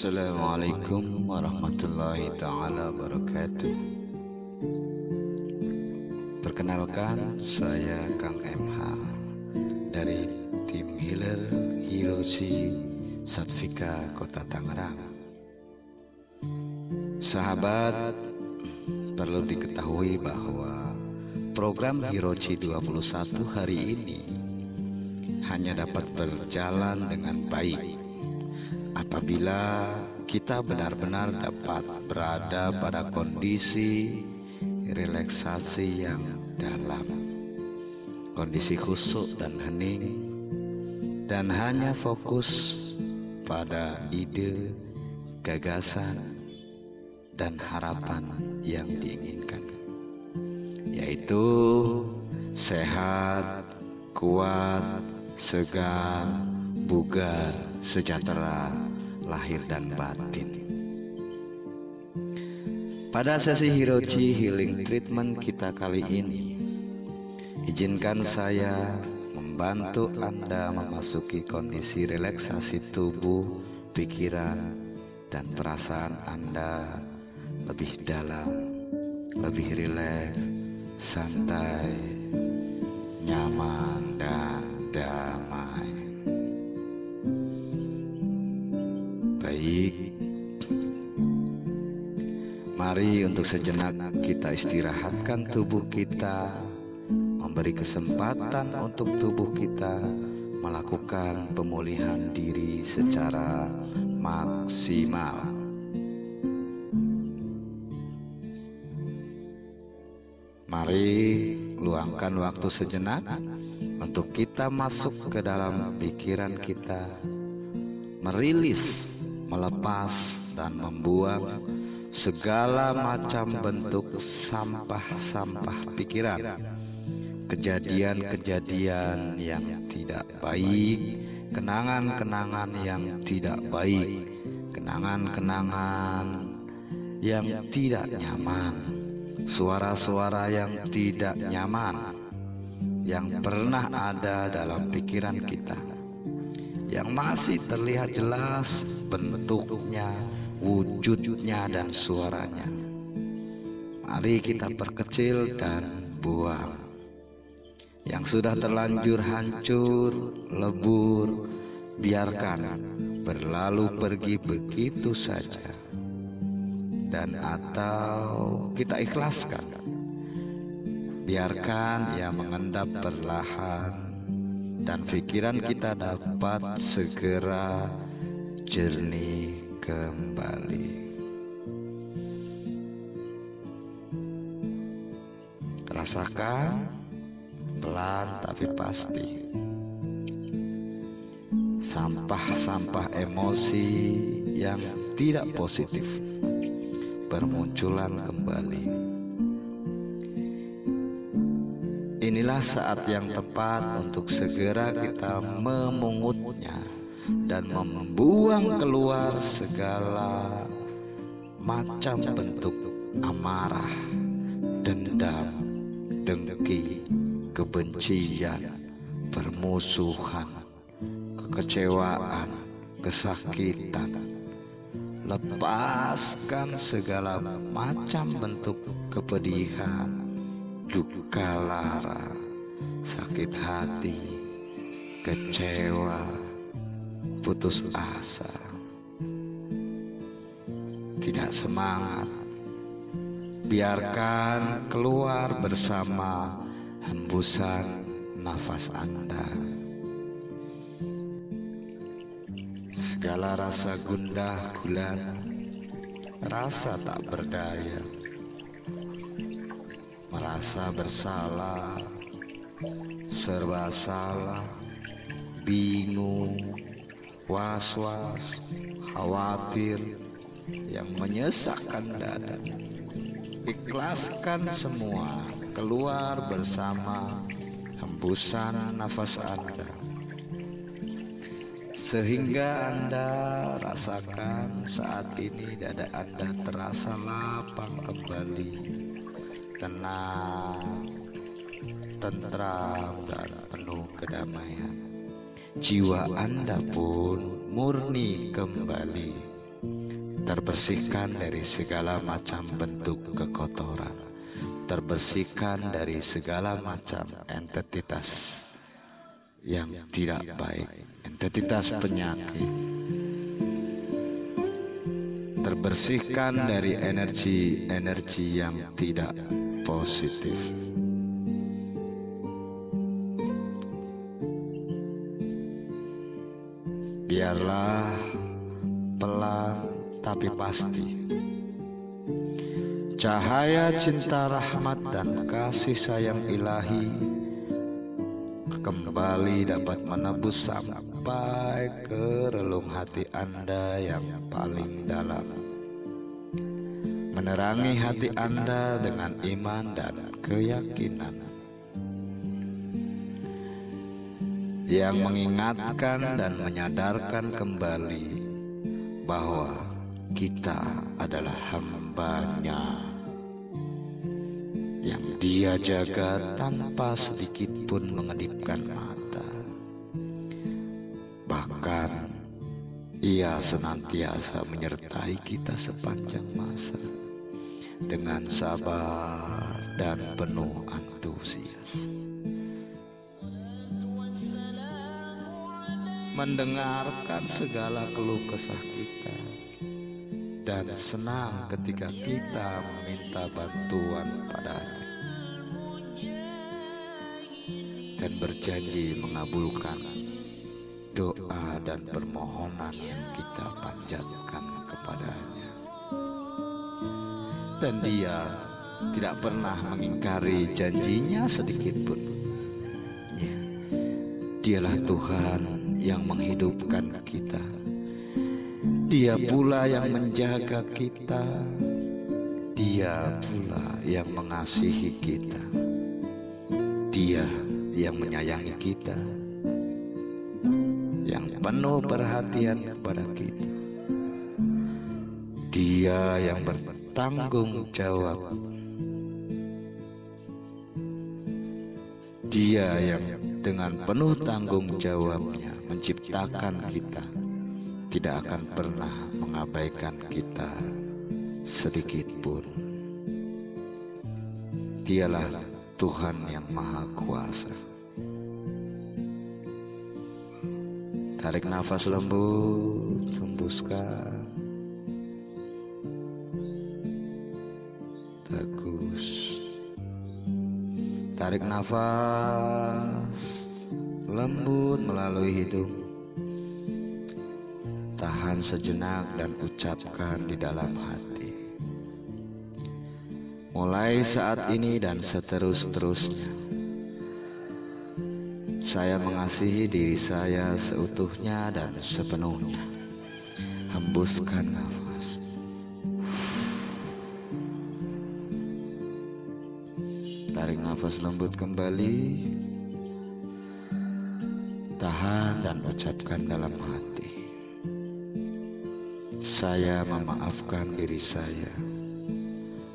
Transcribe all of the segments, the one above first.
Assalamualaikum warahmatullahi ta'ala wabarakatuh. Perkenalkan, saya Kang MH dari tim Healer Hiroshi Satvika Kota Tangerang. Sahabat, perlu diketahui bahwa program Hiroshi 21 hari ini hanya dapat berjalan dengan baik apabila kita benar-benar dapat berada pada kondisi relaksasi yang dalam, kondisi khusyuk dan hening, dan hanya fokus pada ide, gagasan, dan harapan yang diinginkan, yaitu sehat, kuat, segar, bugar, sejahtera, lahir dan batin. Pada sesi Hiroshi Healing Treatment kita kali ini, izinkan saya membantu Anda memasuki kondisi relaksasi tubuh, pikiran, dan perasaan Anda lebih dalam, lebih rileks, santai, nyaman, dan damai. Baik, mari untuk sejenak kita istirahatkan tubuh kita, memberi kesempatan untuk tubuh kita melakukan pemulihan diri secara maksimal. Mari luangkan waktu sejenak untuk kita masuk ke dalam pikiran kita, merilis, melepas, dan membuang segala macam bentuk sampah-sampah pikiran, kejadian-kejadian yang tidak baik, kenangan-kenangan yang tidak baik, kenangan-kenangan yang tidak nyaman, suara-suara yang tidak nyaman yang pernah ada dalam pikiran kita, yang masih terlihat jelas bentuknya, wujudnya, dan suaranya. Mari kita perkecil dan buang. Yang sudah terlanjur hancur, lebur, biarkan berlalu pergi begitu saja. Dan atau kita ikhlaskan, biarkan ia mengendap perlahan, dan pikiran kita dapat segera jernih kembali. Rasakan pelan tapi pasti sampah-sampah emosi yang tidak positif bermunculan kembali. Inilah saat yang tepat untuk segera kita memungutnya dan membuang keluar segala macam bentuk amarah, dendam, dengki, kebencian, permusuhan, kekecewaan, kesakitan. Lepaskan segala macam bentuk kepedihan, duka lara, sakit hati, kecewa, putus asa, tidak semangat. Biarkan keluar bersama hembusan nafas Anda. Segala rasa gundah gulana, rasa tak berdaya, merasa bersalah, serba salah, bingung, was-was, khawatir yang menyesakkan dada. Ikhlaskan semua, keluar bersama hembusan nafas Anda, sehingga Anda rasakan saat ini dada Anda terasa lapang kembali, tenang, tentram, dan penuh kedamaian. Jiwa Anda pun murni kembali. terbersihkan dari segala macam bentuk kekotoran, terbersihkan dari segala macam entitas yang tidak baik, entitas penyakit, terbersihkan dari energi-energi yang tidak positif. Biarlah pelan tapi pasti cahaya cinta rahmat dan kasih sayang ilahi kembali dapat menebus sampai ke relung hati Anda yang paling dalam, menerangi hati Anda dengan iman dan keyakinan yang mengingatkan dan menyadarkan kembali bahwa kita adalah hamba-Nya yang Dia jaga tanpa sedikit pun mengedipkan mata. Bahkan Ia senantiasa menyertai kita sepanjang masa dengan sabar dan penuh antusias, mendengarkan segala keluh kesah kita, dan senang ketika kita meminta bantuan padanya, dan berjanji mengabulkan doa dan permohonan yang kita panjatkan kepadanya. Dan Dia tidak pernah mengingkari janjinya sedikit pun. Ya, Dialah Tuhan yang menghidupkan kita. Dia pula yang menjaga kita. Dia pula yang mengasihi kita. Dia yang menyayangi kita, yang penuh perhatian kepada kita. Dia yang bertanggung jawab. Dia yang dengan penuh tanggung jawabnya menciptakan kita, tidak akan pernah mengabaikan kita sedikit pun. Dialah Tuhan yang Maha Kuasa. Tarik nafas lembut, hembuskan. Bagus. Tarik nafas lembut melalui hidung. Tahan sejenak dan ucapkan di dalam hati. Mulai saat ini dan seterus-terusnya, saya mengasihi diri saya seutuhnya dan sepenuhnya. Hembuskan nafas. Tarik nafas lembut kembali. Tahan dan ucapkan dalam hati. Saya memaafkan diri saya.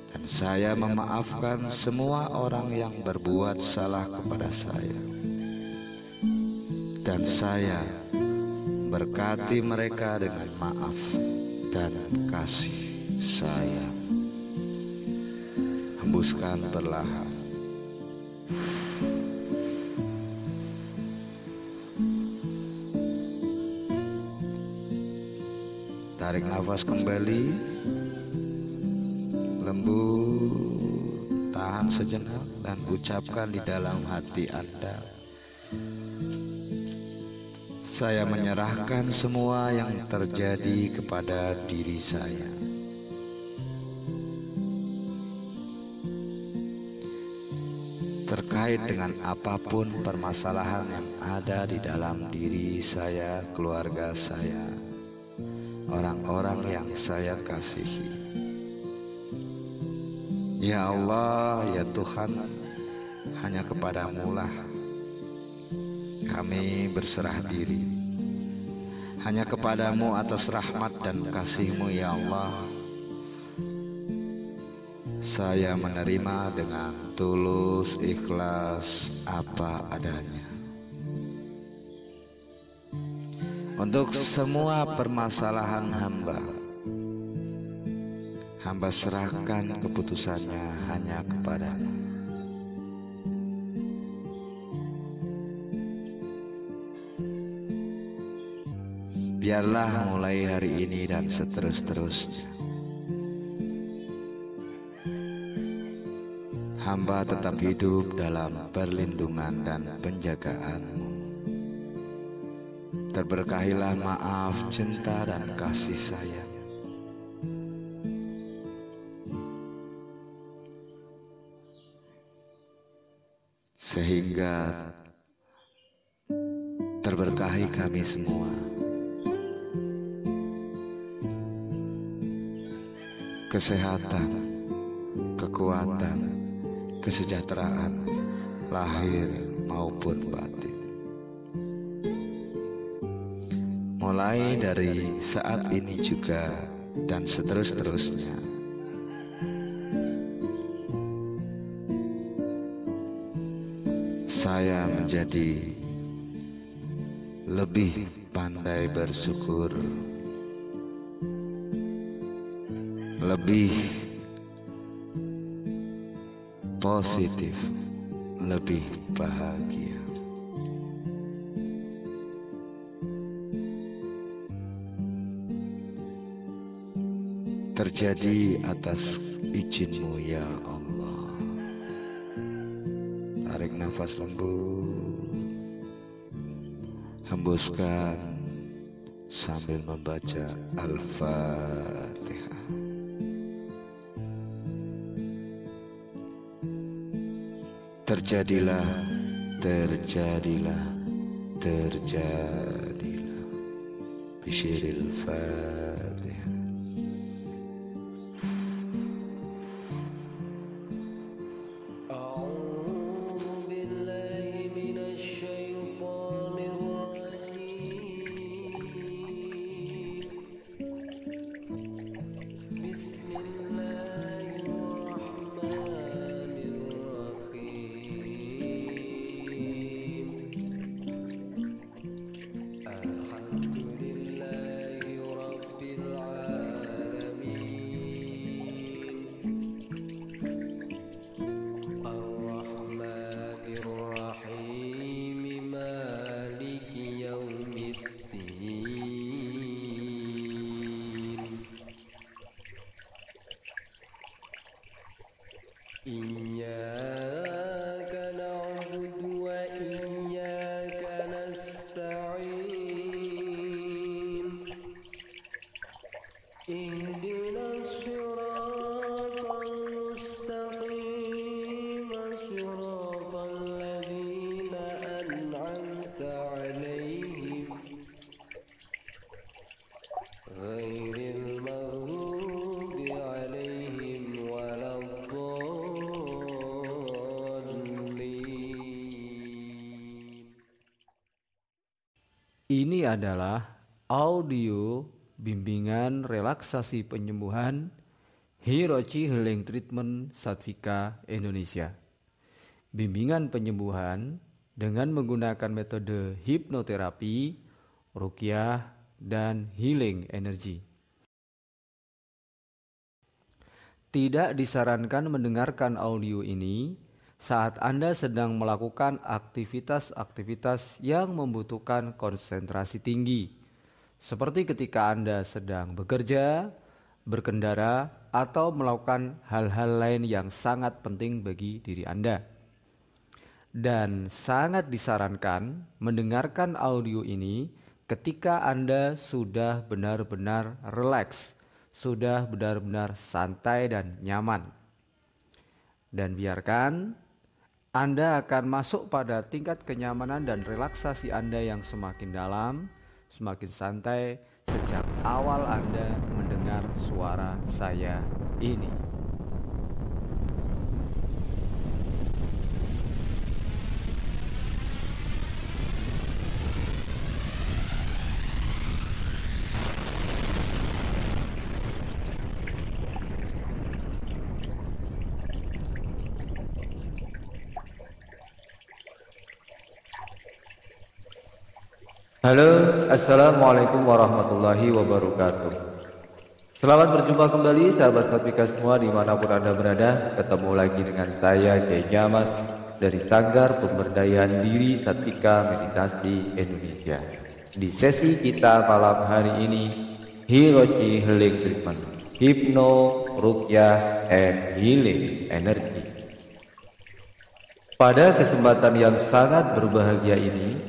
Dan saya memaafkan semua orang yang berbuat salah kepada saya. Dan saya berkati mereka dengan maaf dan kasih sayang. Hembuskan perlahan. Tarik nafas kembali. Lembut, tahan sejenak dan ucapkan di dalam hati Anda. Saya menyerahkan semua yang terjadi kepada diri saya. Terkait dengan apapun permasalahan yang ada di dalam diri saya, keluarga saya, orang-orang yang saya kasihi. Ya Allah, ya Tuhan, hanya kepadamu lah kami berserah diri. Hanya kepadamu atas rahmat dan kasih-Mu ya Allah, saya menerima dengan tulus ikhlas apa adanya. Untuk semua permasalahan hamba, Hamba serahkan keputusannya hanya kepadamu. Biarlah mulai hari ini dan seterus-terusnya hamba tetap hidup dalam perlindungan dan penjagaan-Mu. Terberkahilah maaf, cinta, dan kasih sayang. Sehingga terberkahi kami semua. Kesehatan, kekuatan, kesejahteraan, lahir maupun batin. Mulai dari saat ini juga dan seterus-terusnya, saya menjadi lebih pandai bersyukur, lebih positif, lebih bahagia. Terjadi atas izin-Mu ya Allah. Tarik nafas lembut, hembuskan sambil membaca Al-Fatihah. Terjadilah, terjadilah, terjadilah. Bisyiril Fatihah. Iyyaka na'budu wa iyyaka nasta'in. Ihdinas siratal mustaqim, siratal ladzina an'amta 'alaihim ghairil maghdubi 'alaihim waladdallin. Ini adalah audio bimbingan relaksasi penyembuhan Hirochi Healing Treatment Satvika Indonesia. Bimbingan penyembuhan dengan menggunakan metode hipnoterapi, ruqyah, dan healing energy. Tidak disarankan mendengarkan audio ini saat Anda sedang melakukan aktivitas-aktivitas yang membutuhkan konsentrasi tinggi, seperti ketika Anda sedang bekerja, berkendara, atau melakukan hal-hal lain yang sangat penting bagi diri Anda. Dan sangat disarankan mendengarkan audio ini ketika Anda sudah benar-benar rileks, sudah benar-benar santai dan nyaman. Dan biarkan Anda akan masuk pada tingkat kenyamanan dan relaksasi Anda yang semakin dalam, semakin santai sejak awal Anda mendengar suara saya ini. Halo, assalamualaikum warahmatullahi wabarakatuh. Selamat berjumpa kembali sahabat Satvika semua dimanapun Anda berada. Ketemu lagi dengan saya Kiai Jamas dari Sanggar Pemberdayaan Diri Satvika Meditasi Indonesia. Di sesi kita malam hari ini, Hirochi Healing Treatment, Hypno, Ruqyah, and Healing Energy. Pada kesempatan yang sangat berbahagia ini,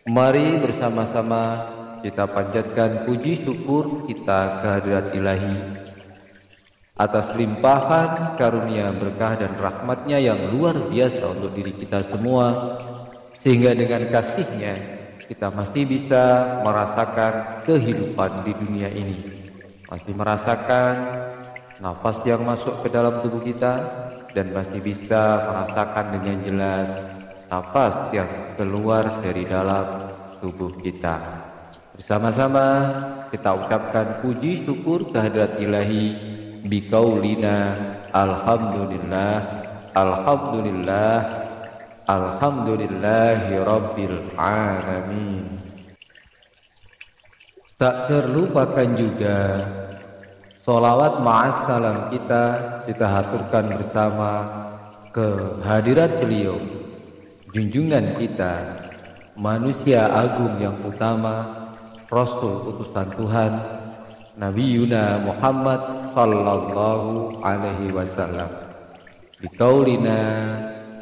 mari bersama-sama kita panjatkan puji syukur kita kehadirat Ilahi atas limpahan karunia berkah dan rahmatnya yang luar biasa untuk diri kita semua, sehingga dengan kasihnya kita masih bisa merasakan kehidupan di dunia ini, masih merasakan nafas yang masuk ke dalam tubuh kita, dan masih bisa merasakan dengan jelas nafas yang keluar dari dalam tubuh kita. Bersama-sama kita ucapkan puji syukur kehadirat Ilahi biqaulina alhamdulillah, alhamdulillah, alhamdulillahi rabbil alamin. Tak terlupakan juga sholawat ma'assalam kita haturkan bersama kehadirat beliau, junjungan kita, manusia agung yang utama, Rasul utusan Tuhan, Nabi Yuna Muhammad sallallahu alaihi wasallam. Biqaulina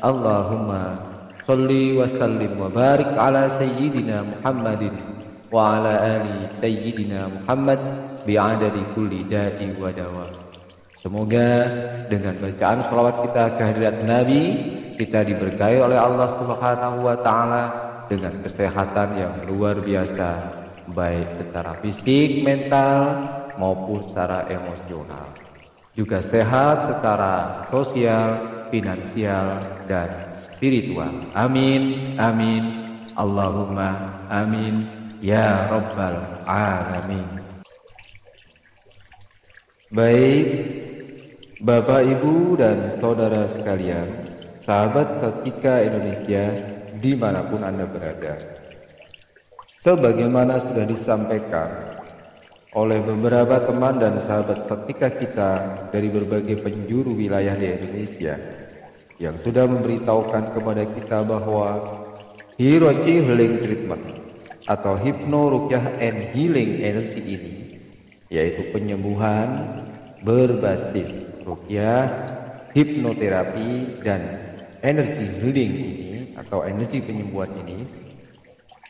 Allahumma sholli wa sallim wa barik ala sayyidina Muhammadin wa ala ali sayyidina Muhammad bi'adadi kulli da'i wa dawa. Semoga dengan bacaan sholawat kita kehadirat Nabi, kita diberkahi oleh Allah Subhanahu wa ta'ala dengan kesehatan yang luar biasa, baik secara fisik, mental, maupun secara emosional. Juga sehat secara sosial, finansial, dan spiritual. Amin, amin, Allahumma amin, ya Rabbal Alamin. Baik, Bapak, Ibu, dan Saudara sekalian, sahabat Satvika Indonesia dimanapun Anda berada, sebagaimana sudah disampaikan oleh beberapa teman dan sahabat Satvika kita dari berbagai penjuru wilayah di Indonesia yang sudah memberitahukan kepada kita bahwa Hirochi Healing Treatment atau Hypno, Ruqyah, and Healing Energy ini, yaitu penyembuhan berbasis ruqyah, hipnoterapi, dan energi healing ini atau energi penyembuhan ini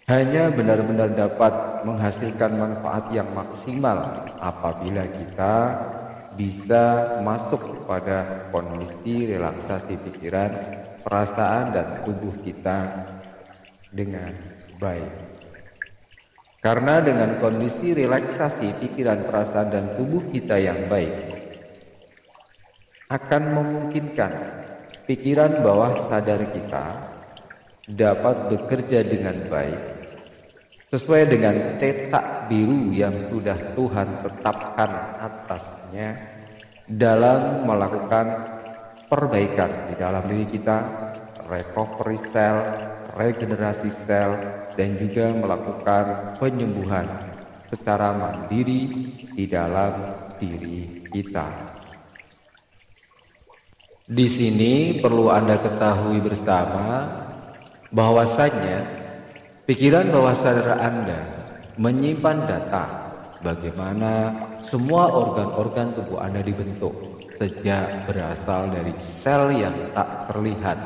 hanya benar-benar dapat menghasilkan manfaat yang maksimal apabila kita bisa masuk kepada kondisi relaksasi pikiran, perasaan, dan tubuh kita dengan baik. Karena dengan kondisi relaksasi pikiran, perasaan, dan tubuh kita yang baik akan memungkinkan pikiran bawah sadar kita dapat bekerja dengan baik sesuai dengan cetak biru yang sudah Tuhan tetapkan atasnya dalam melakukan perbaikan di dalam diri kita, recovery sel, regenerasi sel, dan juga melakukan penyembuhan secara mandiri di dalam diri kita. Di sini perlu Anda ketahui bersama bahwasanya pikiran bawah sadar Anda menyimpan data bagaimana semua organ-organ tubuh Anda dibentuk sejak berasal dari sel yang tak terlihat.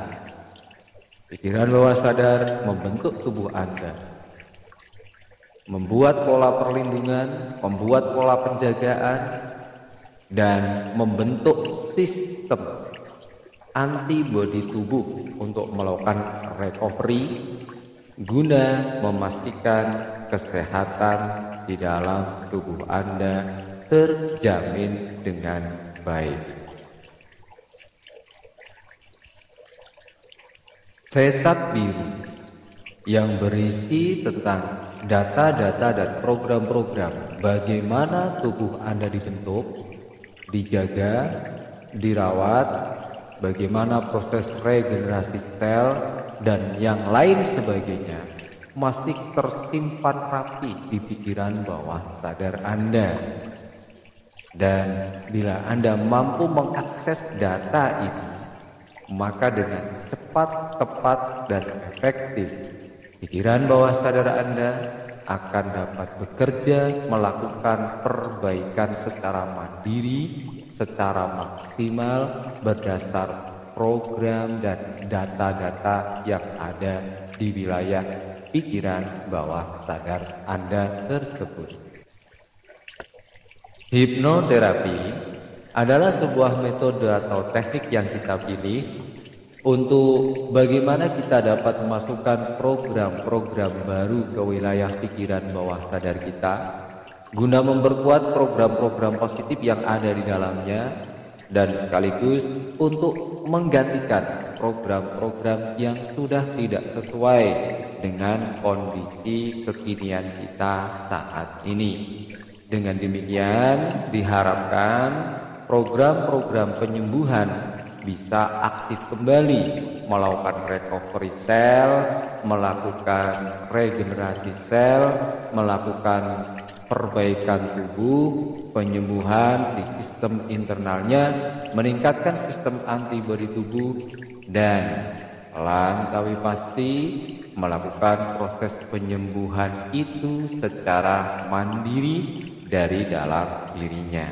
Pikiran bawah sadar membentuk tubuh Anda, membuat pola perlindungan, membuat pola penjagaan, dan membentuk sistem antibodi tubuh untuk melakukan recovery guna memastikan kesehatan di dalam tubuh Anda terjamin dengan baik. Cetak biru yang berisi tentang data-data dan program-program bagaimana tubuh Anda dibentuk, dijaga, dirawat, bagaimana proses regenerasi sel, dan yang lain sebagainya masih tersimpan rapi di pikiran bawah sadar Anda. Dan bila Anda mampu mengakses data ini, maka dengan cepat, tepat, dan efektif, pikiran bawah sadar Anda akan dapat bekerja melakukan perbaikan secara mandiri, secara maksimal berdasar program dan data-data yang ada di wilayah pikiran bawah sadar Anda tersebut. Hipnoterapi adalah sebuah metode atau teknik yang kita pilih untuk bagaimana kita dapat memasukkan program-program baru ke wilayah pikiran bawah sadar kita guna memperkuat program-program positif yang ada di dalamnya dan sekaligus untuk menggantikan program-program yang sudah tidak sesuai dengan kondisi kekinian kita saat ini. Dengan demikian diharapkan program-program penyembuhan bisa aktif kembali, melakukan recovery sel, melakukan regenerasi sel, melakukan perbaikan tubuh, penyembuhan di sistem internalnya, meningkatkan sistem antibodi tubuh, dan pelan tapi pasti melakukan proses penyembuhan itu secara mandiri dari dalam dirinya.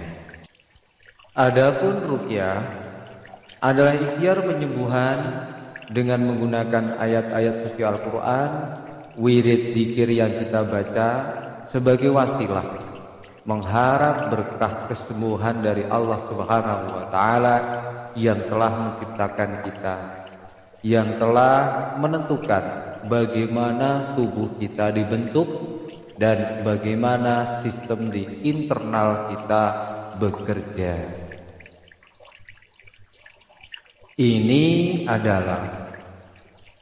Adapun ruqyah adalah ikhtiar penyembuhan dengan menggunakan ayat-ayat suci Al-Quran, wirid dzikir yang kita baca sebagai wasilah mengharap berkah kesembuhan dari Allah Subhanahu wa Ta'ala yang telah menciptakan kita, yang telah menentukan bagaimana tubuh kita dibentuk dan bagaimana sistem di internal kita bekerja. Ini adalah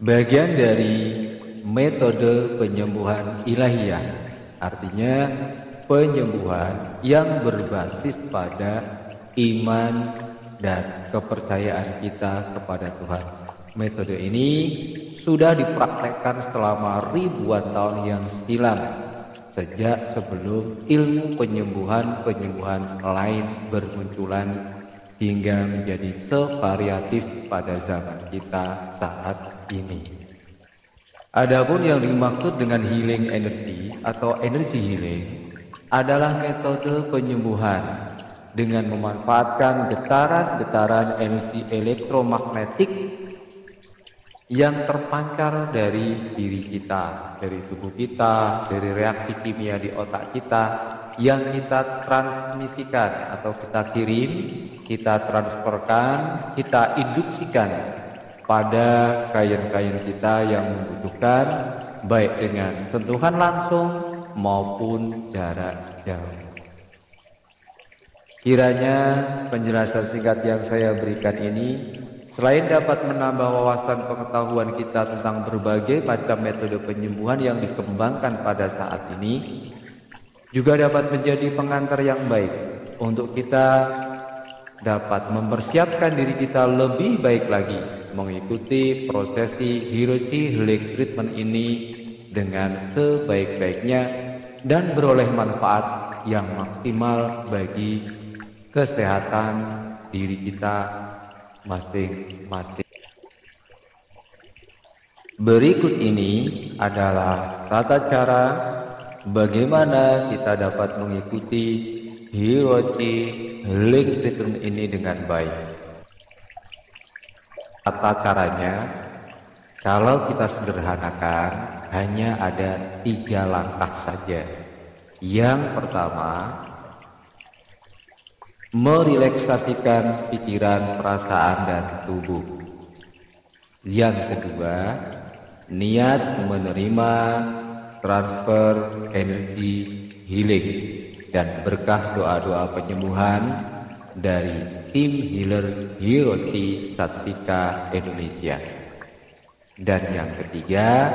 bagian dari metode penyembuhan ilahiyah, artinya penyembuhan yang berbasis pada iman dan kepercayaan kita kepada Tuhan. Metode ini sudah dipraktekkan selama ribuan tahun yang silam, sejak sebelum ilmu penyembuhan lain bermunculan hingga menjadi sevariatif pada zaman kita saat ini. Adapun yang dimaksud dengan healing energy atau energy healing adalah metode penyembuhan dengan memanfaatkan getaran-getaran energi elektromagnetik yang terpancar dari diri kita, dari tubuh kita, dari reaksi kimia di otak kita yang kita transmisikan atau kita kirim, kita transferkan, kita induksikan pada klien-klien kita yang membutuhkan, baik dengan sentuhan langsung maupun jarak jauh. Kiranya penjelasan singkat yang saya berikan ini selain dapat menambah wawasan pengetahuan kita tentang berbagai macam metode penyembuhan yang dikembangkan pada saat ini, juga dapat menjadi pengantar yang baik untuk kita dapat mempersiapkan diri kita lebih baik lagi mengikuti prosesi Hiroshi Healing Treatment ini dengan sebaik-baiknya dan beroleh manfaat yang maksimal bagi kesehatan diri kita masing-masing. Berikut ini adalah tata cara bagaimana kita dapat mengikuti Hiroshi Healing Treatment ini dengan baik. Tata caranya, kalau kita sederhanakan, hanya ada 3 langkah saja. Yang pertama, merelaksasikan pikiran, perasaan, dan tubuh. Yang kedua, niat menerima transfer energi healing dan berkah doa-doa penyembuhan dari tim healer Hiroshi Satvika Indonesia. Dan yang ketiga,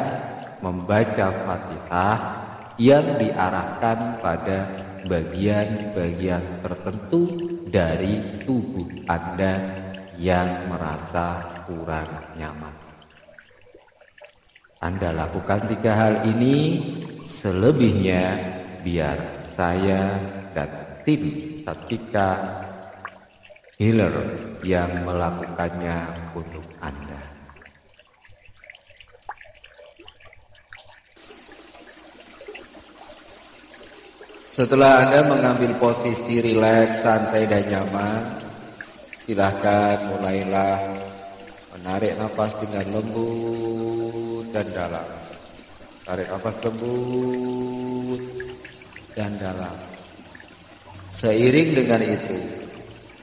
membaca Fatihah yang diarahkan pada bagian-bagian tertentu dari tubuh Anda yang merasa kurang nyaman. Anda lakukan 3 hal ini, selebihnya biar saya dan tim Satvika Healer yang melakukannya untuk Anda. Setelah Anda mengambil posisi rileks, santai dan nyaman, silahkan mulailah menarik nafas dengan lembut dan dalam. Tarik nafas lembut dan dalam. Seiring dengan itu,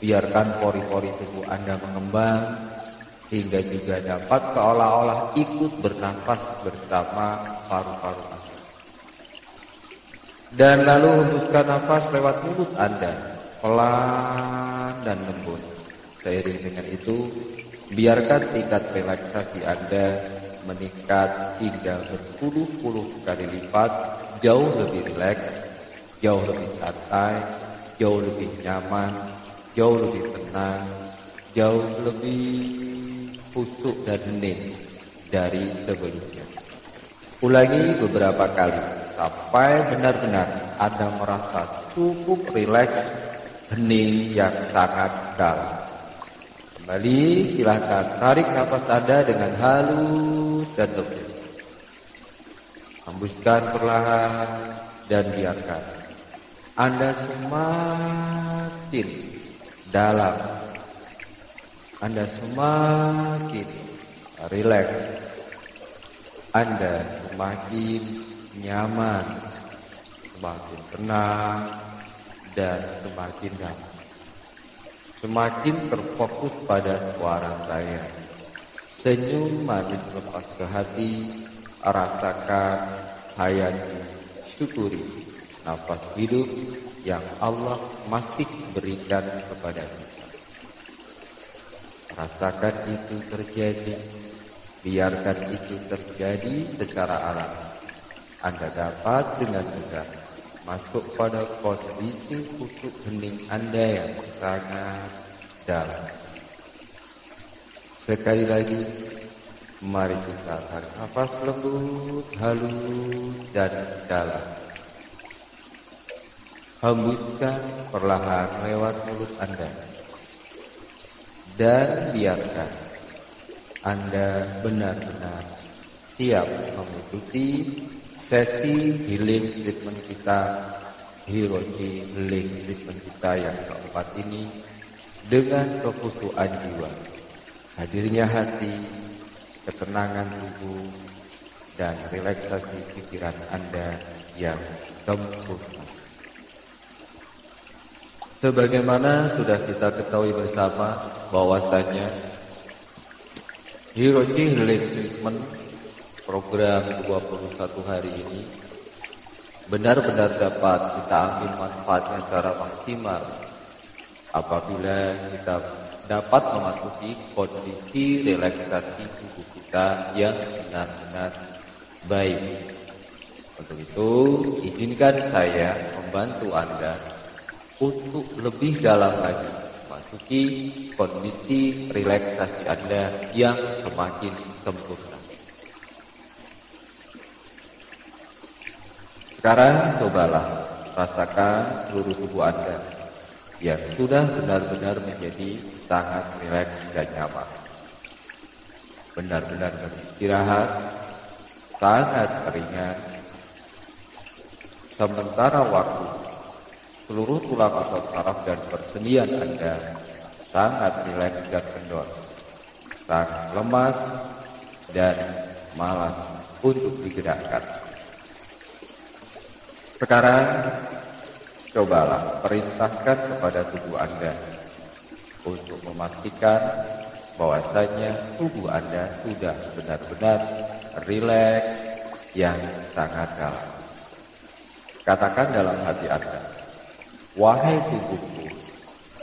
biarkan pori-pori tubuh Anda mengembang hingga juga dapat seolah-olah ikut bernafas bersama paru-paru Anda. Dan lalu hembuskan nafas lewat mulut Anda, pelan dan lembut. Seiring dengan itu, biarkan tingkat relaksasi Anda meningkat hingga berpuluh-puluh kali lipat, jauh lebih rileks, jauh lebih santai, jauh lebih nyaman, jauh lebih tenang, jauh lebih khusyuk dan hening dari sebelumnya. Ulangi beberapa kali sampai benar-benar Anda merasa cukup rileks, hening yang sangat dalam. Kembali silahkan tarik nafas Anda dengan halus dan lembut. Hembuskan perlahan dan biarkan Anda semakin dalam. Anda semakin rileks. Anda semakin nyaman, semakin tenang, dan semakin damai. Semakin terfokus pada suara saya. Senyum manis lepas ke hati, rasakan, hayati, syukuri nafas hidup yang Allah masih berikan kepada kita. Rasakan itu terjadi, biarkan itu terjadi secara alami. Anda dapat dengan mudah masuk pada kondisi khusyuk hening Anda yang sangat dalam. Sekali lagi, mari kita tarik nafas lembut, halus, dan dalam. Hembuskan perlahan lewat mulut Anda. Dan biarkan Anda benar-benar siap mengikuti sesi healing treatment kita, Hiroji healing treatment kita yang keempat ini dengan kekhusyukan jiwa, hadirnya hati, ketenangan tubuh, dan relaksasi pikiran Anda yang sempurna. Sebagaimana sudah kita ketahui bersama bahwasanya Hiroji healing treatment program 21 hari ini benar-benar dapat kita ambil manfaatnya secara maksimal apabila kita dapat memasuki kondisi relaksasi tubuh kita yang benar-benar baik. Untuk itu, izinkan saya membantu Anda untuk lebih dalam lagi memasuki kondisi relaksasi Anda yang semakin sempurna. Sekarang cobalah rasakan seluruh tubuh Anda yang sudah benar-benar menjadi sangat rileks dan nyaman. Benar-benar beristirahat, sangat ringan. Sementara waktu, seluruh tulang otot saraf dan persendian Anda sangat rileks dan kendor, sangat lemas dan malas untuk digerakkan. Sekarang, cobalah perintahkan kepada tubuh Anda untuk memastikan bahwasanya tubuh Anda sudah benar-benar rileks yang sangat dalam. Katakan dalam hati Anda, wahai tubuhku,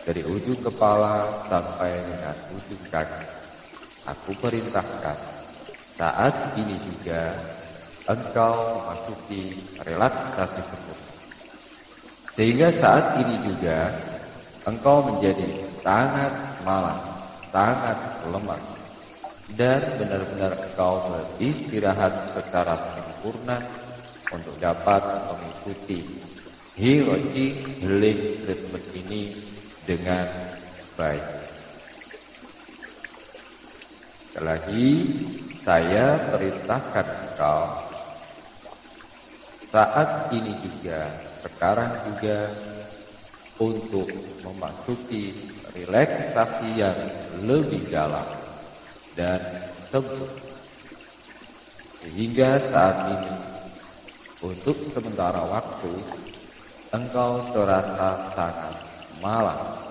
dari ujung kepala sampai dengan ujung kaki, aku perintahkan saat ini juga engkau memasuki relaksasi sempurna. Sehingga saat ini juga engkau menjadi sangat malas, sangat lemas, dan benar-benar engkau beristirahat secara sempurna untuk dapat mengikuti Hiroshi healing treatment ini dengan baik. Sekali lagi, saya perintahkan engkau saat ini juga, sekarang juga, untuk memasuki relaksasi yang lebih dalam dan sempurna. Sehingga saat ini, untuk sementara waktu, engkau terasa sangat malas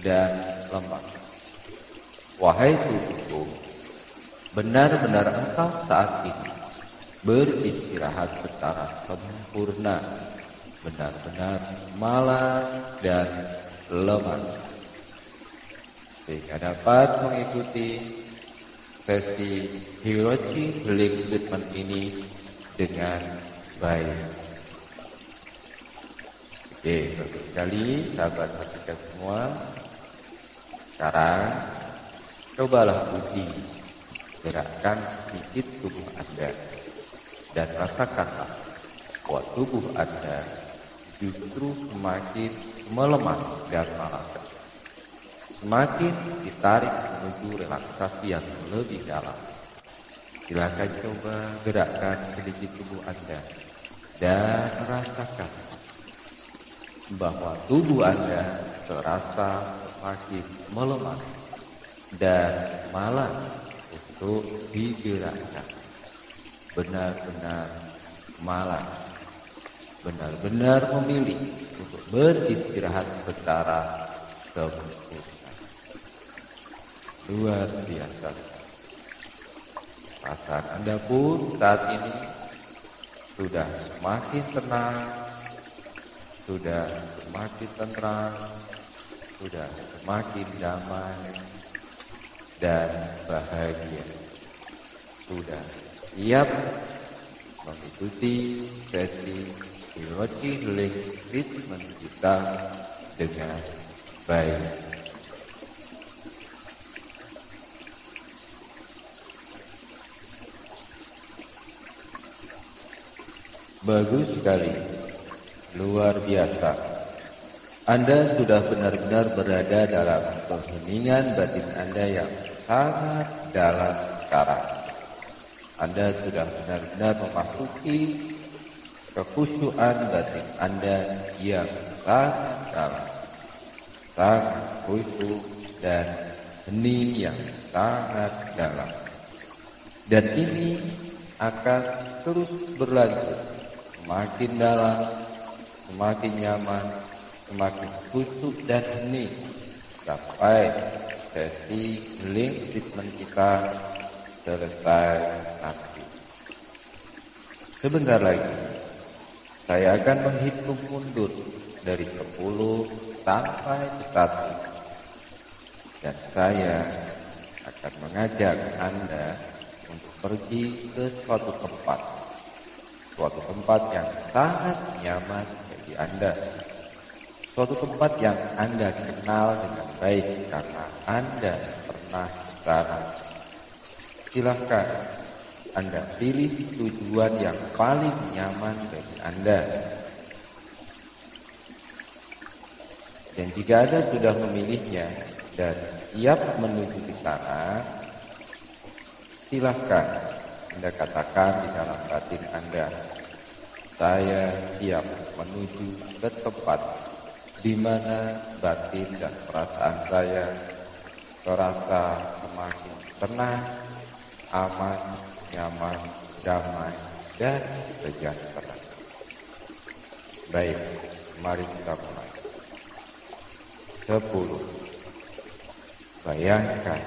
dan lemah. Wahai tubuhku, benar-benar engkau saat ini beristirahat secara sempurna, benar-benar malas dan lemah, sehingga dapat mengikuti sesi Hiroshi Healing Treatment ini dengan baik. Oke, bagus sekali sahabat Mustika semua. Sekarang cobalah uji gerakkan sedikit tubuh Anda dan rasakanlah bahwa tubuh Anda justru semakin melemah dan malas, semakin ditarik menuju relaksasi yang lebih dalam. Silakan coba gerakkan sedikit tubuh Anda dan rasakan bahwa tubuh Anda terasa semakin melemah dan malas untuk digerakkan. Benar-benar malas, benar-benar memilih untuk beristirahat secara sempurna. Luar biasa. Perasaan Anda pun saat ini sudah semakin tenang, sudah semakin tenang, sudah semakin damai dan bahagia. Sudah siap mengikuti sesi Hiroshi Healing Treatment kita dengan baik. Bagus sekali, luar biasa. Anda sudah benar-benar berada dalam keheningan batin Anda yang sangat dalam sekarang. Anda sudah benar-benar memasuki kekhusyuan batin Anda yang sangat dalam, sangat khusyuk dan hening yang sangat dalam. Dan ini akan terus berlanjut, semakin dalam, semakin nyaman, semakin khusyuk dan hening sampai sesi healing treatment kita selesai nanti. Sebentar lagi saya akan menghitung mundur dari 10 sampai 100 dan saya akan mengajak Anda untuk pergi ke suatu tempat yang sangat nyaman bagi Anda, suatu tempat yang Anda kenal dengan baik karena Anda pernah ke sana. Silahkan Anda pilih tujuan yang paling nyaman bagi Anda. Dan jika Anda sudah memilihnya dan siap menuju ke sana, silahkan Anda katakan di dalam batin Anda, saya siap menuju ke tempat di mana batin dan perasaan saya terasa semakin tenang, aman, nyaman, damai, dan sejahtera. Baik, mari kita mulai. 10. Bayangkan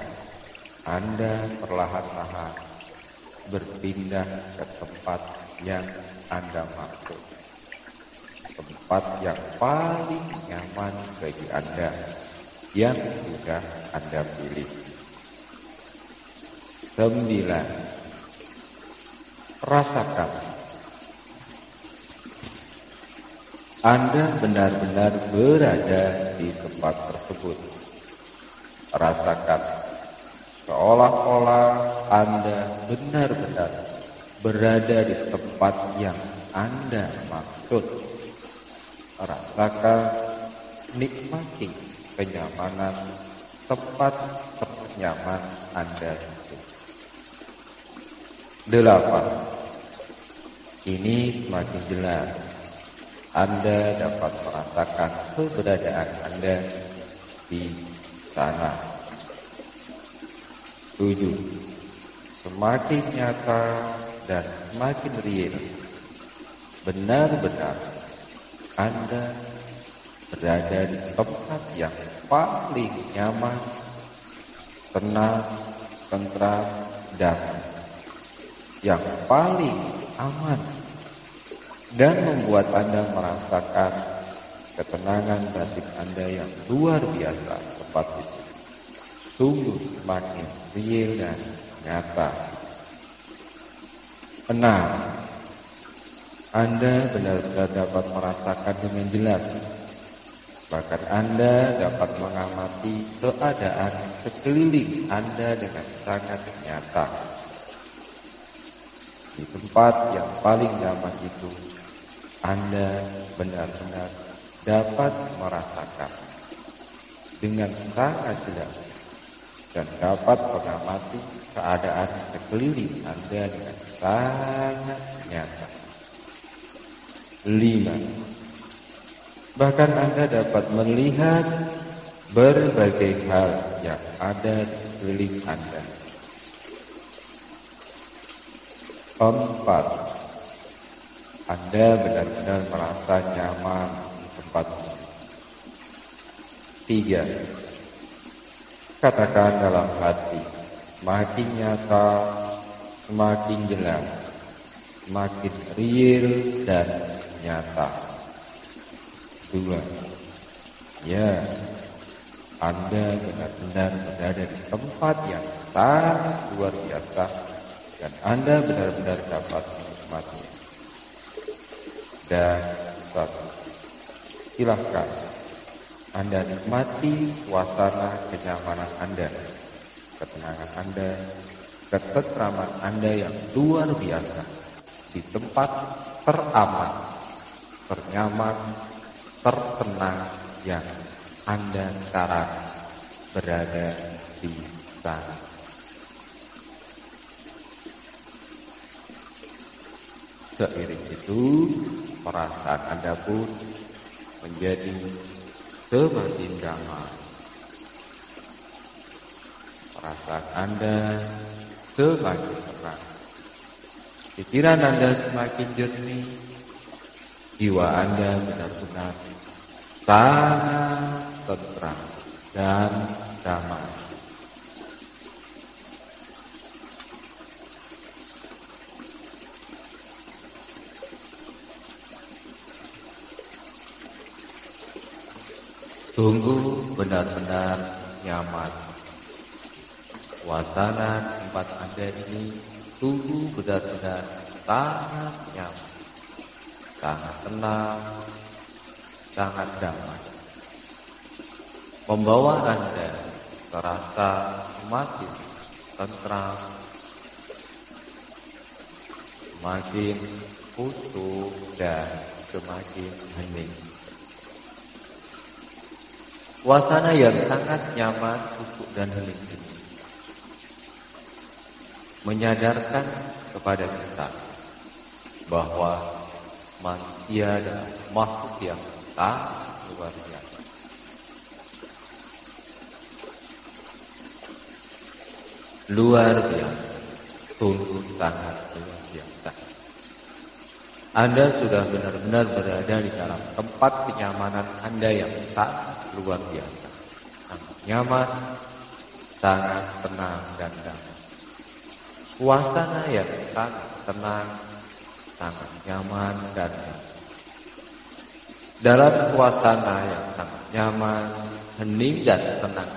Anda perlahan-lahan berpindah ke tempat yang Anda maksud, tempat yang paling nyaman bagi Anda yang sudah Anda pilih. 9. Rasakan Anda benar-benar berada di tempat tersebut. Rasakan seolah-olah Anda benar-benar berada di tempat yang Anda maksud. Rasakan, nikmati kenyamanan tempat ternyaman Anda itu. 8. Ini semakin jelas. Anda dapat merasakan keberadaan Anda di sana. 7. Semakin nyata dan semakin real. Benar-benar Anda berada di tempat yang paling nyaman, tenang, tentram, damai, yang paling aman, dan membuat Anda merasakan ketenangan batin Anda yang luar biasa. Tempat itu sungguh semakin real dan nyata. 6. Anda benar-benar dapat merasakan dengan jelas. Bahkan Anda dapat mengamati keadaan sekeliling Anda dengan sangat nyata. Di tempat yang paling nyaman itu, Anda benar-benar dapat merasakan dengan sangat jelas dan dapat mengamati keadaan sekeliling Anda dengan sangat nyata. 5. Bahkan Anda dapat melihat berbagai hal yang ada di sekeliling Anda. 4. Anda benar-benar merasa nyaman di tempat ini. 3. Katakan dalam hati, semakin nyata, semakin jelas, semakin real dan nyata. 2. Ya, Anda benar-benar berada di tempat yang sangat luar biasa dan Anda benar-benar dapat menikmatinya. Dan 1. Silahkan Anda nikmati suasana kenyamanan Anda, ketenangan Anda, ketentraman Anda yang luar biasa di tempat teraman, ternyaman, tertenang yang Anda sekarang berada di sana. Seiring itu, perasaan Anda pun menjadi semakin damai. Perasaan Anda semakin tenang. Pikiran Anda semakin jernih. Jiwa Anda benar-benar sangat tentram dan damai. Sungguh benar-benar nyaman. Suasana tempat Anda ini sungguh benar-benar sangat nyaman, sangat tenang, sangat damai. Membawa Anda terasa semakin tentram, semakin khusyuk dan semakin hening. Suasana yang sangat nyaman, khusyuk dan hening ini menyadarkan kepada kita bahwa manusia adalah makhluk yang sangat luar biasa. Luar biasa, sungguh sangat luar biasa. Anda sudah benar-benar berada di dalam tempat kenyamanan Anda yang sangat luar biasa, sangat nyaman, sangat tenang dan damai. Suasana yang sangat tenang, sangat nyaman dan damai. Dalam suasana yang sangat nyaman, hening dan tenang,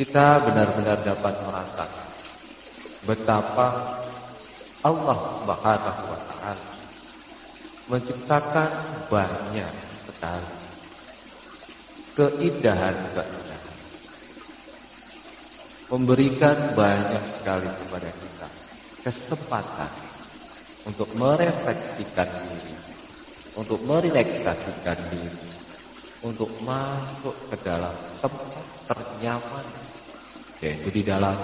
kita benar-benar dapat merasakan betapa Allah Subhanahu wa Ta'ala menciptakan banyak sekali keindahan-keindahan, memberikan banyak sekali kepada kita kesempatan untuk merefleksikan diri, untuk merelaksasikan diri, untuk masuk ke dalam tempat ternyaman, yaitu di dalam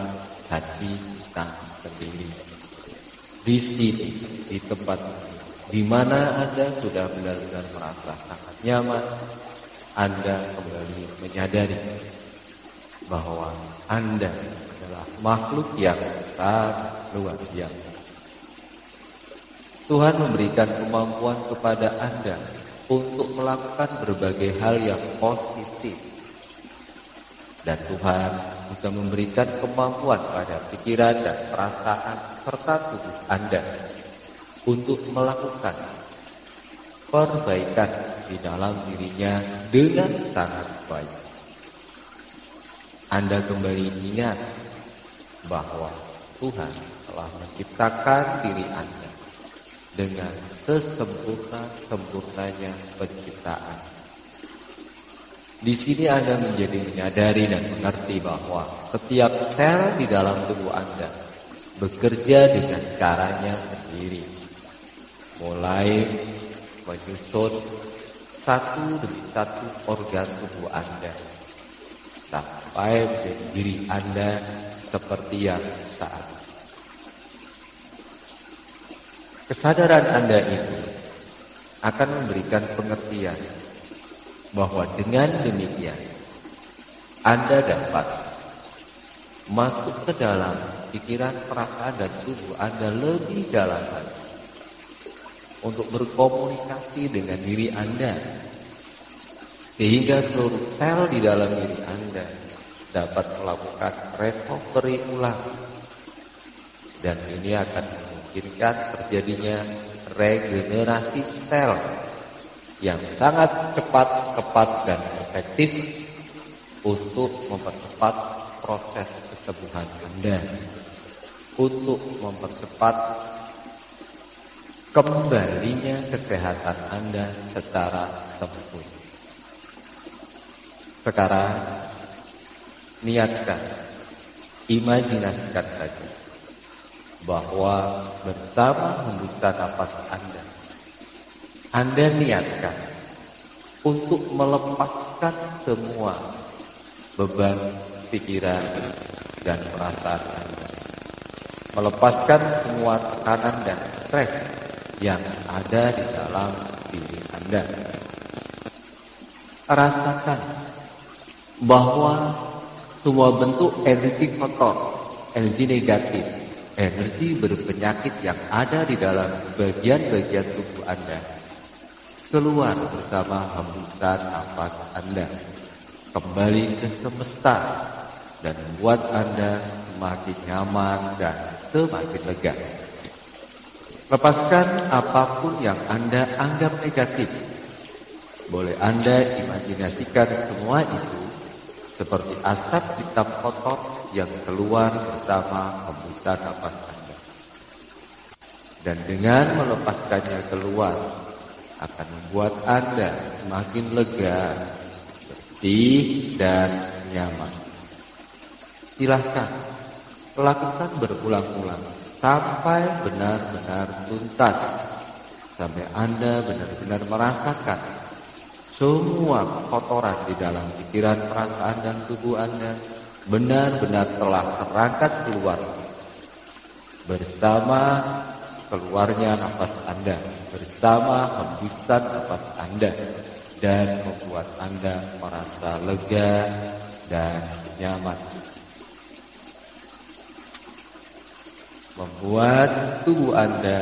hati kita sendiri. Di sini, di tempat ini, di mana Anda sudah benar-benar merasa sangat nyaman, Anda kembali menyadari bahwa Anda adalah makhluk yang sangat luar biasa. Tuhan memberikan kemampuan kepada Anda untuk melakukan berbagai hal yang positif. Dan Tuhan juga memberikan kemampuan pada pikiran dan perasaan serta tubuh Anda untuk melakukan perbaikan di dalam dirinya dengan sangat baik. Anda kembali ingat bahwa Tuhan telah menciptakan diri Anda dengan sesempurna-sempurnanya penciptaan. Di sini Anda menjadi menyadari dan mengerti bahwa setiap sel di dalam tubuh Anda bekerja dengan caranya sendiri, mulai menyusun satu demi satu organ tubuh Anda sampai menjadi diri Anda seperti yang saat. Kesadaran Anda itu akan memberikan pengertian bahwa dengan demikian Anda dapat masuk ke dalam pikiran, perasaan, dan tubuh Anda lebih dalam lagi untuk berkomunikasi dengan diri Anda, sehingga seluruh sel di dalam diri Anda dapat melakukan recovery ulang, dan ini akan memungkinkan terjadinya regenerasi sel yang sangat cepat, tepat, dan efektif untuk mempercepat proses kesembuhan Anda, untuk mempercepat kembalinya kesehatan Anda secara sempurna. Sekarang niatkan, imajinasikan saja bahwa bersama hembusan nafas Anda niatkan untuk melepaskan semua beban pikiran dan perasaan Anda, melepaskan semua tekanan dan stres yang ada di dalam diri Anda. Rasakan bahwa semua bentuk energi kotor, energi negatif, energi berpenyakit yang ada di dalam bagian-bagian tubuh Anda keluar bersama hembusan nafas Anda, kembali ke semesta, dan membuat Anda semakin nyaman dan semakin lega. Lepaskan apapun yang Anda anggap negatif. Boleh Anda imajinasikan semua itu seperti asap hitam kotor yang keluar bersama hembusan nafas Anda. Dan dengan melepaskannya keluar akan membuat Anda semakin lega, bersih, dan nyaman. Silahkan lakukan berulang-ulang sampai benar-benar tuntas, sampai Anda benar-benar merasakan semua kotoran di dalam pikiran, perasaan, dan tubuh Anda benar-benar telah terangkat keluar bersama keluarnya nafas Anda, bersama hembusan nafas Anda, dan membuat Anda merasa lega dan nyaman, membuat tubuh Anda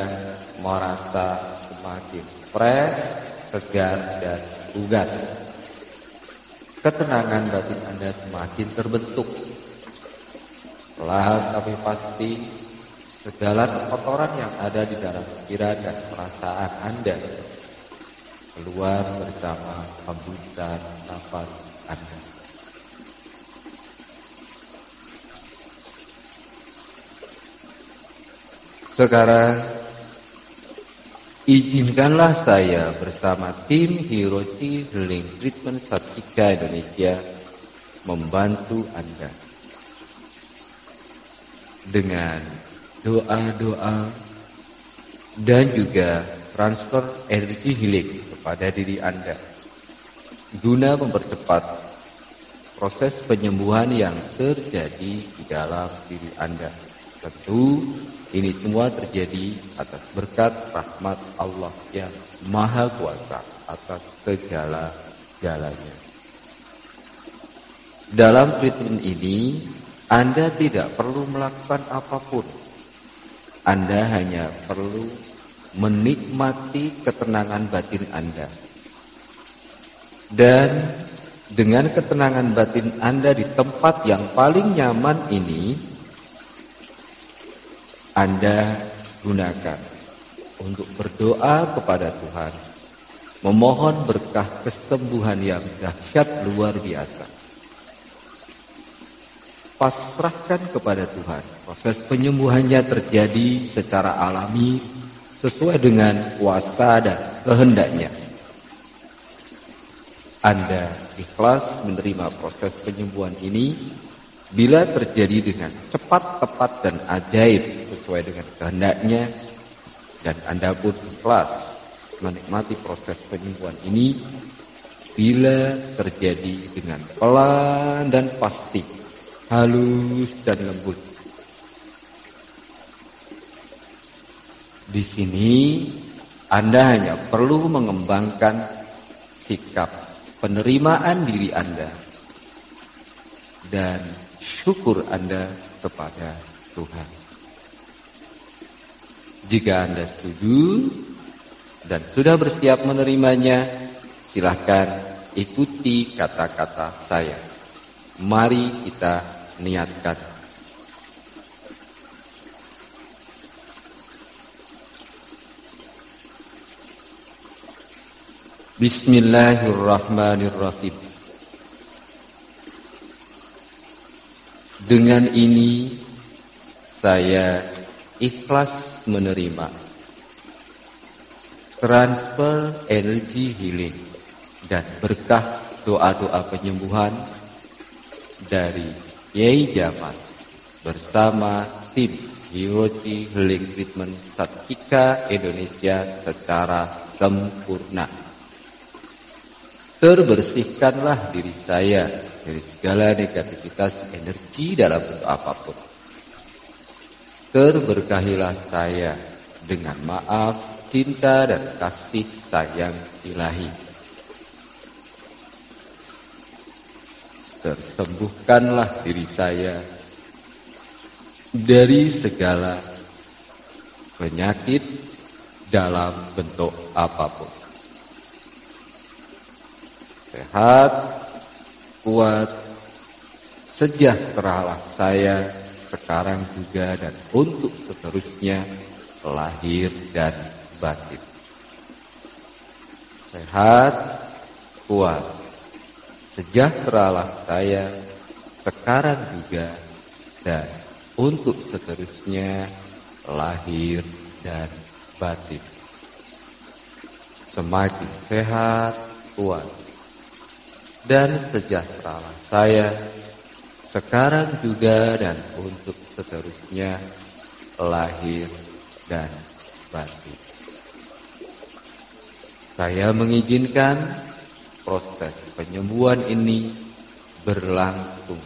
merasa semakin fresh, segar, dan bugar. Ketenangan batin Anda semakin terbentuk. Perlahan tapi pasti segala kotoran yang ada di dalam pikiran dan perasaan Anda keluar bersama hembusan nafas Anda. Sekarang izinkanlah saya bersama tim Hiroshi Healing Treatment Satika Indonesia membantu Anda dengan doa-doa dan juga transfer energi healing kepada diri Anda guna mempercepat proses penyembuhan yang terjadi di dalam diri Anda. Tentu ini semua terjadi atas berkat rahmat Allah yang Maha Kuasa atas segala-galanya. Dalam treatment ini, Anda tidak perlu melakukan apapun. Anda hanya perlu menikmati ketenangan batin Anda. Dan dengan ketenangan batin Anda di tempat yang paling nyaman ini, Anda gunakan untuk berdoa kepada Tuhan, memohon berkah kesembuhan yang dahsyat luar biasa. Pasrahkan kepada Tuhan, proses penyembuhannya terjadi secara alami sesuai dengan kuasa dan kehendaknya. Anda ikhlas menerima proses penyembuhan ini bila terjadi dengan cepat, tepat, dan ajaib sesuai dengan kehendaknya, dan Anda pun ikhlas menikmati proses penyembuhan ini bila terjadi dengan pelan dan pasti, halus dan lembut. Di sini Anda hanya perlu mengembangkan sikap penerimaan diri Anda dan syukur Anda kepada Tuhan. Jika Anda setuju dan sudah bersiap menerimanya, silahkan ikuti kata-kata saya. Mari kita niatkan. Bismillahirrahmanirrahim. Dengan ini saya ikhlas menerima transfer energi healing dan berkah doa-doa penyembuhan dari Yai Jamal bersama tim Hiroji Healing Treatment Satika Indonesia secara sempurna. Terbersihkanlah diri saya dari segala negativitas energi dalam bentuk apapun. Terberkahilah saya dengan maaf, cinta, dan kasih sayang ilahi. Tersembuhkanlah diri saya dari segala penyakit dalam bentuk apapun. Sehat, kuat, sejahteralah saya sekarang juga dan untuk seterusnya, lahir dan batin. Sehat, kuat, sejahteralah saya sekarang juga dan untuk seterusnya, lahir dan batin. Semakin sehat, kuat, dan sejahteralah saya sekarang juga dan untuk seterusnya, lahir dan batin. Saya mengizinkan proses penyembuhan ini berlangsung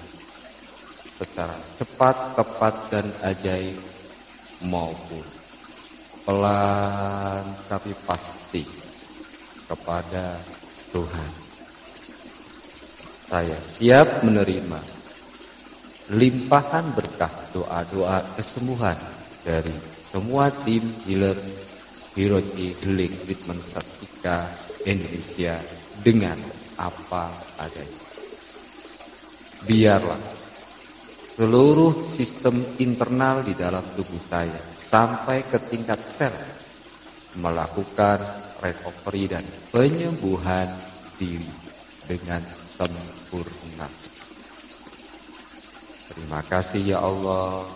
secara cepat, tepat, dan ajaib maupun pelan tapi pasti kepada Tuhan. Saya siap menerima limpahan berkah doa-doa kesembuhan dari semua tim healer Hiroji Healing Treatment Satika Indonesia dengan apa adanya. Biarlah seluruh sistem internal di dalam tubuh saya sampai ke tingkat sel melakukan recovery dan penyembuhan diri dengan sempurna. Terima kasih ya Allah.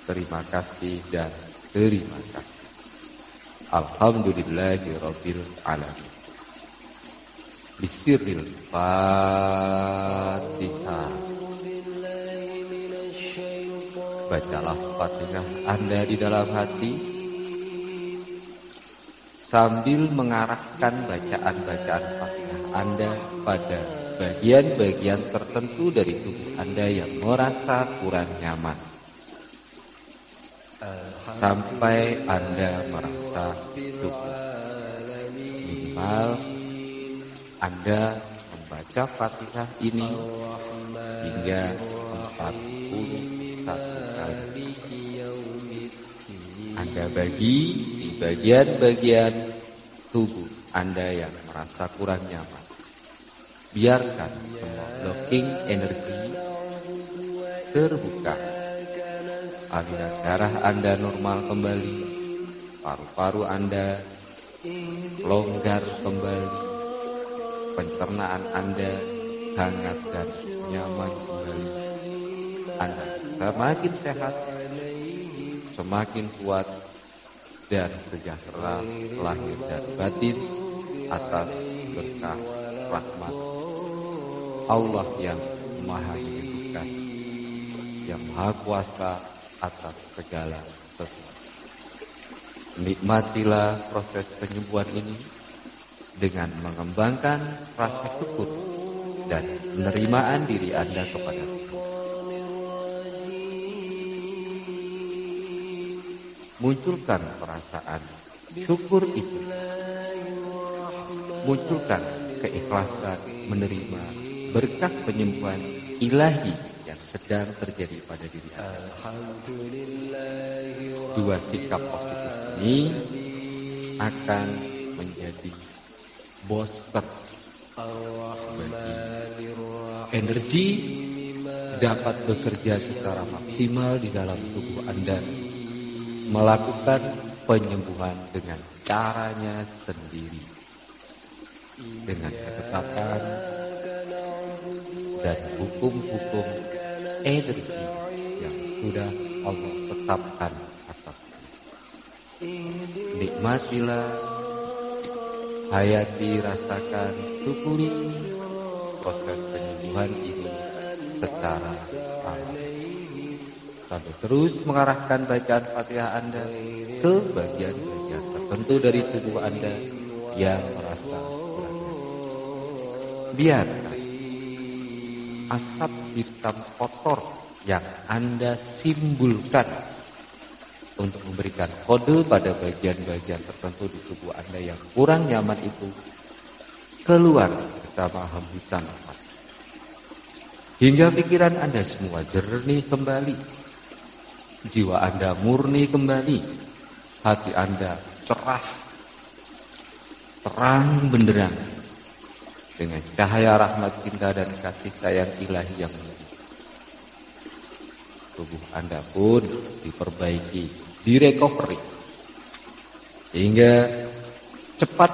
Terima kasih dan terima kasih. Alhamdulillahirabbil alamin. Bisirril Fatihah. Bacalah Fatihah Anda di dalam hati sambil mengarahkan bacaan-bacaan Fatihah Anda pada bagian-bagian tertentu dari tubuh Anda yang merasa kurang nyaman, sampai Anda merasa cukup. Minimal Anda membaca Fatihah ini hingga 41 kali. Anda bagi di bagian-bagian tubuh Anda yang merasa kurang nyaman. Biarkan semua blocking energi terbuka. Aliran darah Anda normal kembali. Paru-paru Anda longgar kembali. Pencernaan Anda hangat dan nyaman kembali. Anda semakin sehat, semakin kuat dan sejahtera lahir dan batin atas berkah rahmat Allah yang Maha Menyembuhkan, yang Maha Kuasa atas segala sesuatu. Nikmatilah proses penyembuhan ini dengan mengembangkan rasa syukur dan penerimaan diri Anda kepada Tuhan. Munculkan perasaan syukur itu. Munculkan keikhlasan menerima berkah penyembuhan ilahi yang sedang terjadi pada diri Anda. Dua sikap positif ini akan menjadi booster bagi energi dapat bekerja secara maksimal di dalam tubuh Anda, melakukan penyembuhan dengan caranya sendiri, dengan ketetapan dan hukum-hukum energi yang sudah Allah tetapkan atasnya. Nikmatilah, hayati, rasakan, syukuri proses penyembuhan ini secara alami. Sambil terus mengarahkan bacaan Fatihah Anda ke bagian-bagian tertentu dari tubuh Anda yang merasa kurang. Biarkan asap hitam kotor yang Anda simpulkan untuk memberikan kode pada bagian-bagian tertentu di tubuh Anda yang kurang nyaman itu keluar bersama hembusan nafas, hingga pikiran Anda semua jernih kembali. Jiwa Anda murni kembali, hati Anda cerah, terang benderang dengan cahaya rahmat cinta dan kasih sayang ilahi yang mulia. Tubuh Anda pun diperbaiki, direcovery, sehingga cepat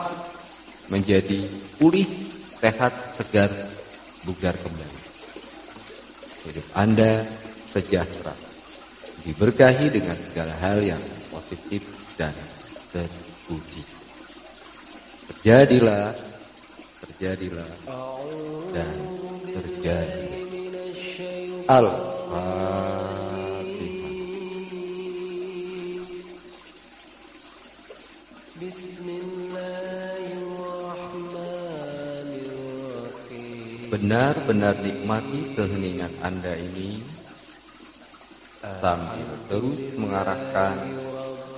menjadi pulih, sehat, segar, bugar kembali. Hidup Anda sejahtera, diberkahi dengan segala hal yang positif dan terpuji. Terjadilah dan terjadi. Al-Fatihah. Benar-benar nikmati keheningan Anda ini sambil terus mengarahkan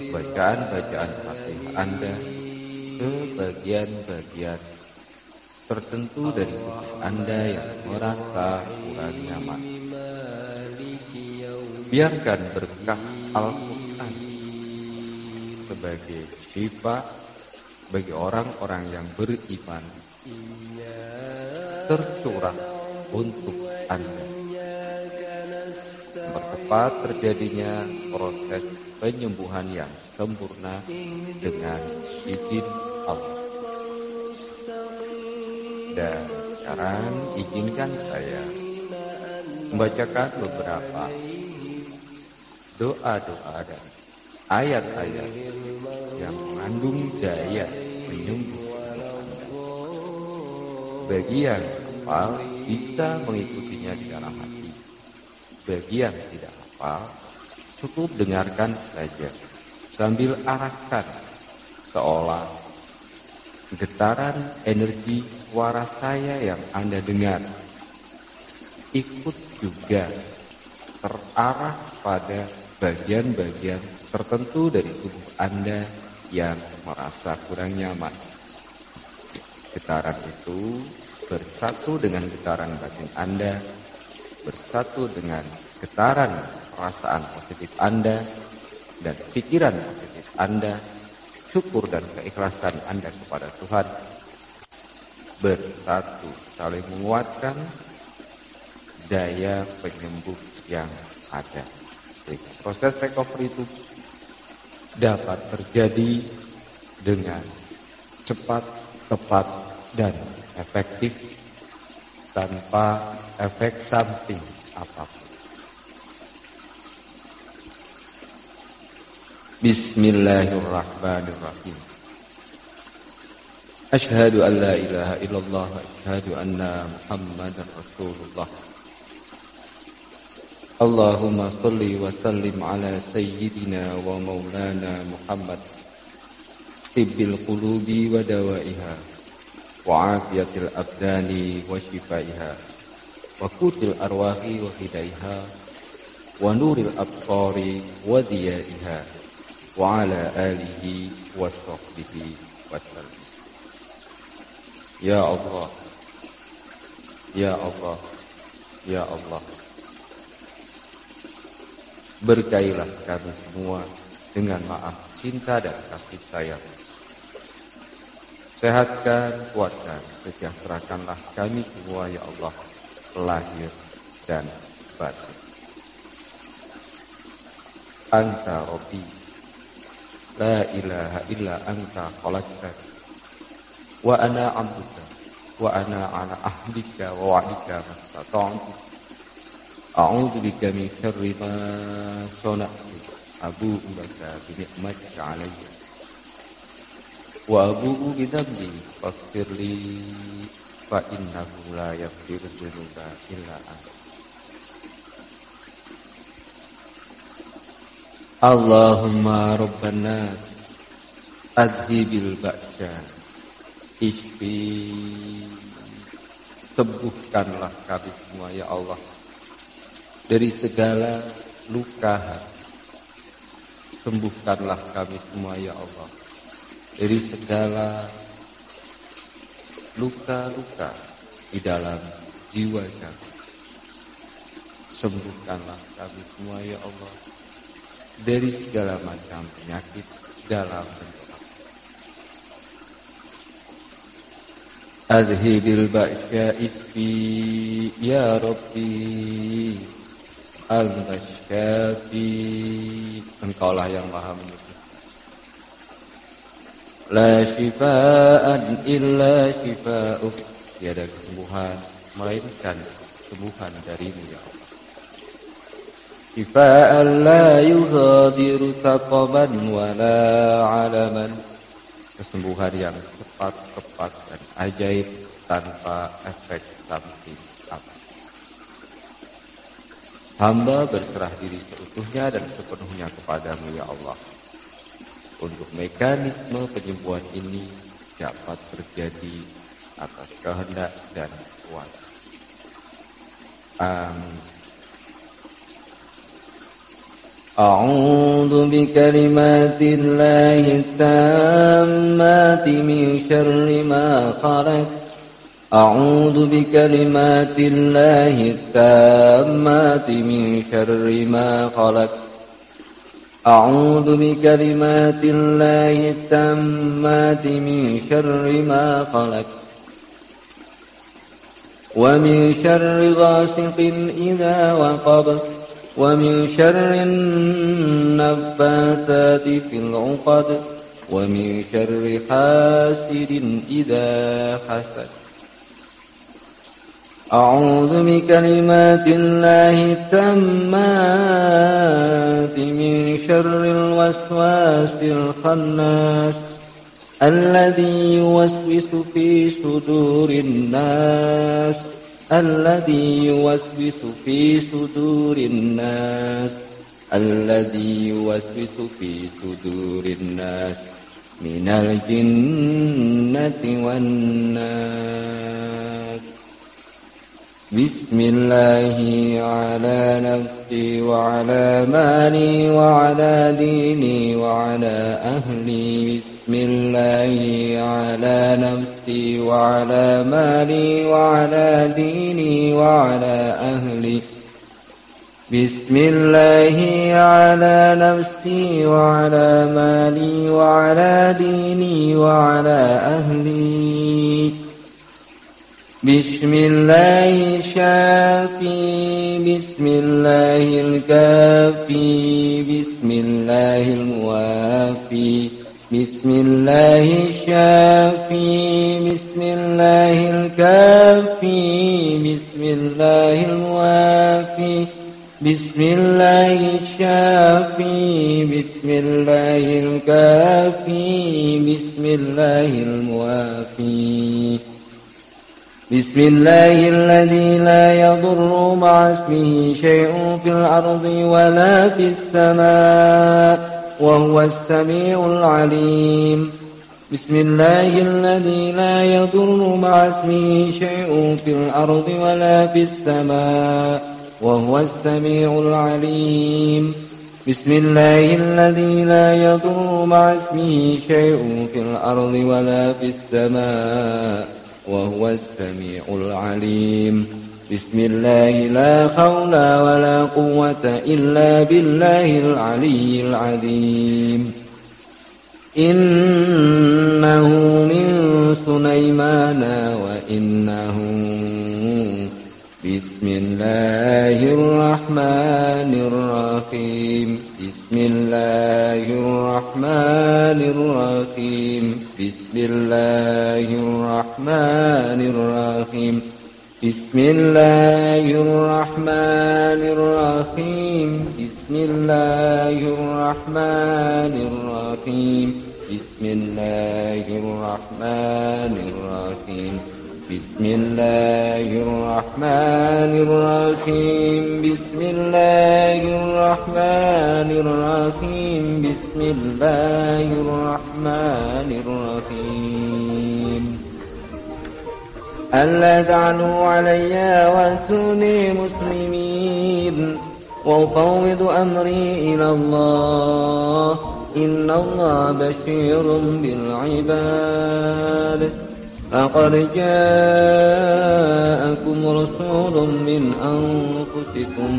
bacaan-bacaan Fatihah Anda ke bagian-bagian tertentu dari tubuh Anda yang merasa kurang nyaman. Biarkan berkah Al-Quran sebagai syifa bagi orang-orang yang beriman tercurah untuk Anda, mempercepat terjadinya proses penyembuhan yang sempurna dengan izin Allah. Dan sekarang izinkan saya membacakan beberapa doa-doa dan ayat-ayat yang mengandung daya penyembuhan Anda. Bagi yang hafal bisa mengikutinya di dalam hati. Bagi yang tidak hafal, cukup dengarkan saja sambil arahkan seolah getaran energi suara saya yang Anda dengar ikut juga terarah pada bagian-bagian tertentu dari tubuh Anda yang merasa kurang nyaman. Getaran itu bersatu dengan getaran batin Anda, bersatu dengan getaran perasaan positif Anda dan pikiran positif Anda, syukur dan keikhlasan Anda kepada Tuhan, bersatu saling menguatkan daya penyembuh yang ada. Sehingga proses recovery itu dapat terjadi dengan cepat, tepat, dan efektif tanpa efek samping apapun. Bismillahirrahmanirrahim. Asyhadu an la ilaha illallah wa asyhadu anna Muhammadar Rasulullah. Allahumma salli wa sallim ala sayyidina wa maulana Muhammad, tibbil qulubi wa dawaiha, wa afiyatil abdani wa shifaiha, wa kutil arwahi wa hidaiha, wa nuril absari wa diyaiha, wa ala alihi wa sahbihi wa sallam. Ya Allah, Ya Allah, Ya Allah, berkailah kami semua dengan maaf, cinta dan kasih sayang. Sehatkan, kuatkan, sejahterakanlah kami semua ya Allah, lahir dan batin. Anta Rabbi, la ilaha illa anta khalaqtani, wa ana abduka, wa ana ala ahdika wa wa'dika mastata'tu. A'udzu bika min syarri ma sana'tu, abu'u laka bi ni'matika 'alayya wa abu'u bi dhanbi faghfirli fa innahu la yaghfiru dzunuba illa anta. Allahumma rabban nas adhibil ba'sa isfi, sembuhkanlah kami semua ya Allah dari segala luka hati. Sembuhkanlah kami semua ya Allah dari segala luka-luka di dalam jiwa kami. Sembuhkanlah kami semua ya Allah dari segala macam penyakit dalam bentuk Adhibil ba'sya isfi ya Rabbi anta syafi, engkaulah yang maha menyembuhkan. La syifaan illa syifa'uk, tiada kesembuhan melainkan kesembuhan darimu ya Allah. Syifaan la yughadiru saqaman wa la alaman, kesembuhan yang cepat, tepat dan ajaib tanpa efek samping apa. Hamba berserah diri seutuhnya dan sepenuhnya kepadamu ya Allah, untuk mekanisme penyembuhan ini dapat terjadi atas kehendak dan kuasa. Amin. A'udzu bikalimatillahi tammati min syarri ma khalaq. A'udzu bikalimatillahi tammati min syarri ma khalaq. A'udzu bikalimatillahi tammati min syarri ma khalaq. Wa min syarri ghasiqin idza waqab. ومن شر النفاثات في العقد ومن شر حاسد إذا حسد. أعوذ بكلمات الله التامات من شر الوسواس الخناس الذي يوسوس في صدور الناس الذي يوسوس في صدور الناس الذي يوسوس في صدور الناس من الجنة والناس. بسم الله على نفسي وعلى مالي وعلى ديني وعلى أهلي. بسم الله على نفسي وعلى مالي وعلى ديني وعلى أهلي. بسم الله على نفسي وعلى مالي وعلى ديني وعلى أهلي. بسم الله شافي. بسم الله الكافي. بسم الله الموافي. بسم الله الشافي. بسم الله الكافي. بسم الله الموافي. بسم الله الشافي. بسم الله الكافي. بسم الله الموافي. بسم الله الذي لا يضر مع اسمه شيء في الأرض ولا في السماء وهو السميع العليم. بسم الله الذي لا يضر مع اسمه شيء في الأرض ولا في السماء وهو السميع العليم. بسم الله الذي لا يضر مع اسمه شيء في الأرض ولا في السماء وهو السميع العليم. بسم الله لا حول ولا قوة إلا بالله العلي العظيم. إنه من سليمان وإنه بسم الله الرحمن الرحيم. بسم الله الرحمن الرحيم. بسم الله الرحمن الرحيم. بسم الله الرحمن الرحيم. بسم الله الرحمن الرحيم. بسم الله الرحمن الرحيم. بسم الله الرحمن الرحيم. بسم الله الرحمن الرحيم. بسم الله الرحمن الرحيم. ألا تعلوا علي وأتوني مسلمين وأفوض أمري إلى الله إن الله بشير بالعباد. لقد جاءكم رسول من أنفسكم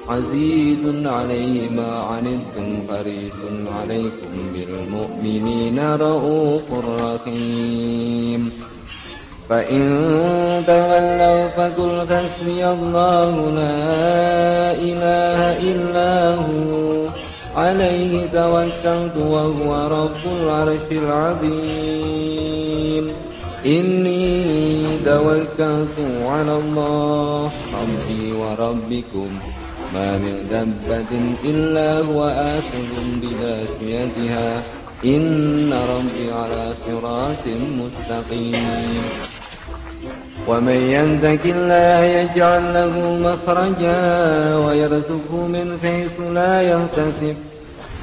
عزيز عليه ما عنتم حريص عليكم بالمؤمنين رؤوف رحيم. فإن تولوا فقل حسبي الله لا إله إلا هو عليه توكلت وهو رب العرش العظيم. إني توكلت على الله ربي وربكم ما من دابة إلا هو آخذ بناصيتها إن ربي على صراط مستقيم. ومن يتق الله يجعل له مخرجا ويرزقه من حيث لا يحتسب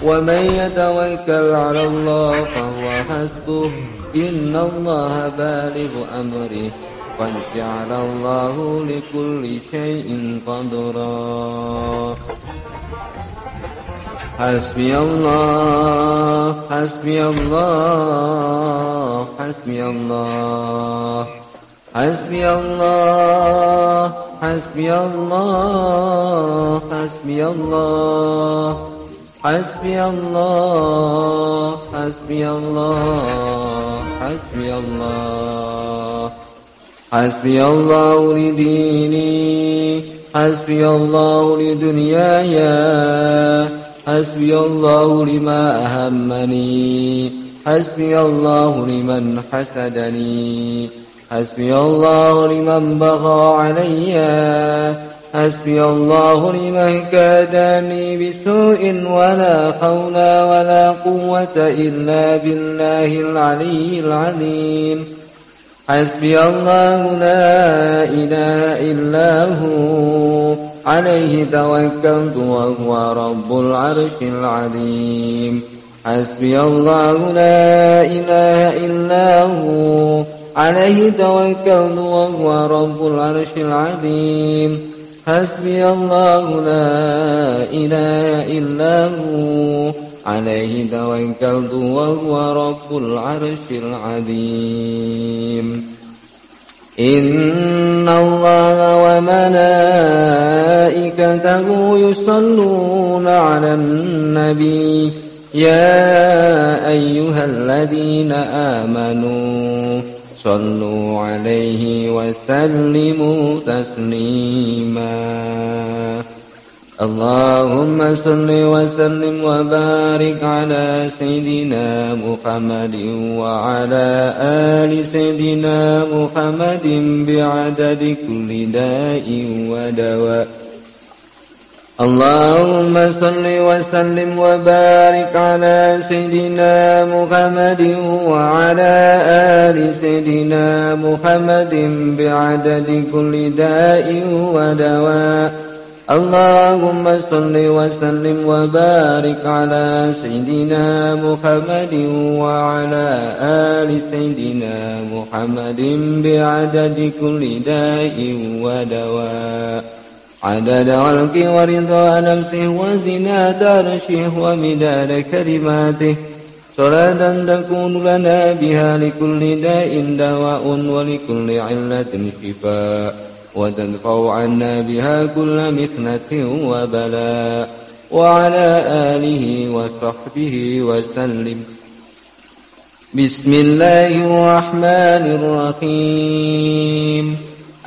ومن يتوكل على الله فهو حسبه إن الله بالغ أمره قد جعل الله لكل شيء قدرا. حسبي الله حسبي الله حسبي الله حسبي الله حسبي الله حسبي الله حسبي الله حسبي الله حسبي الله حسبي الله لديني حسبي الله لدنياي حسبي الله لما أهمني حسبي الله لمن حسدني حسبي الله لمن بغى علي حسبي الله لمن كادني بسوء ولا حول ولا قوة إلا بالله العلي العظيم. حسبي الله لا إله إلا هو عليه توكلت وهو رب العرش العظيم. حسبي الله لا إله إلا هو عليه توكلت وهو رب العرش العظيم حسبي الله لا إله إلا هو عليه توكلت وهو رب العرش العظيم إن الله وملائكته يصلون على النبي يا أيها الذين آمنوا صلوا عليه وسلموا تسليما اللهم صل وسلم وبارك على سيدنا محمد وعلى آل سيدنا محمد بعدد كل داء ودواء اللهم صل وسلم وبارك على سيدنا محمد وعلى آل سيدنا محمد بعدد كل داء ودواء اللهم صل وسلم وبارك على سيدنا محمد وعلى آل سيدنا محمد بعدد كل داء ودواء عدد خلقه ورضا نفسه وزناد عرشه ومداد كلماته صلاة تكون لنا بها لكل داء دواء ولكل علة شفاء وتدفع عنا بها كل مثنة وبلاء وعلى آله وصحبه وسلم بسم الله الرحمن الرحيم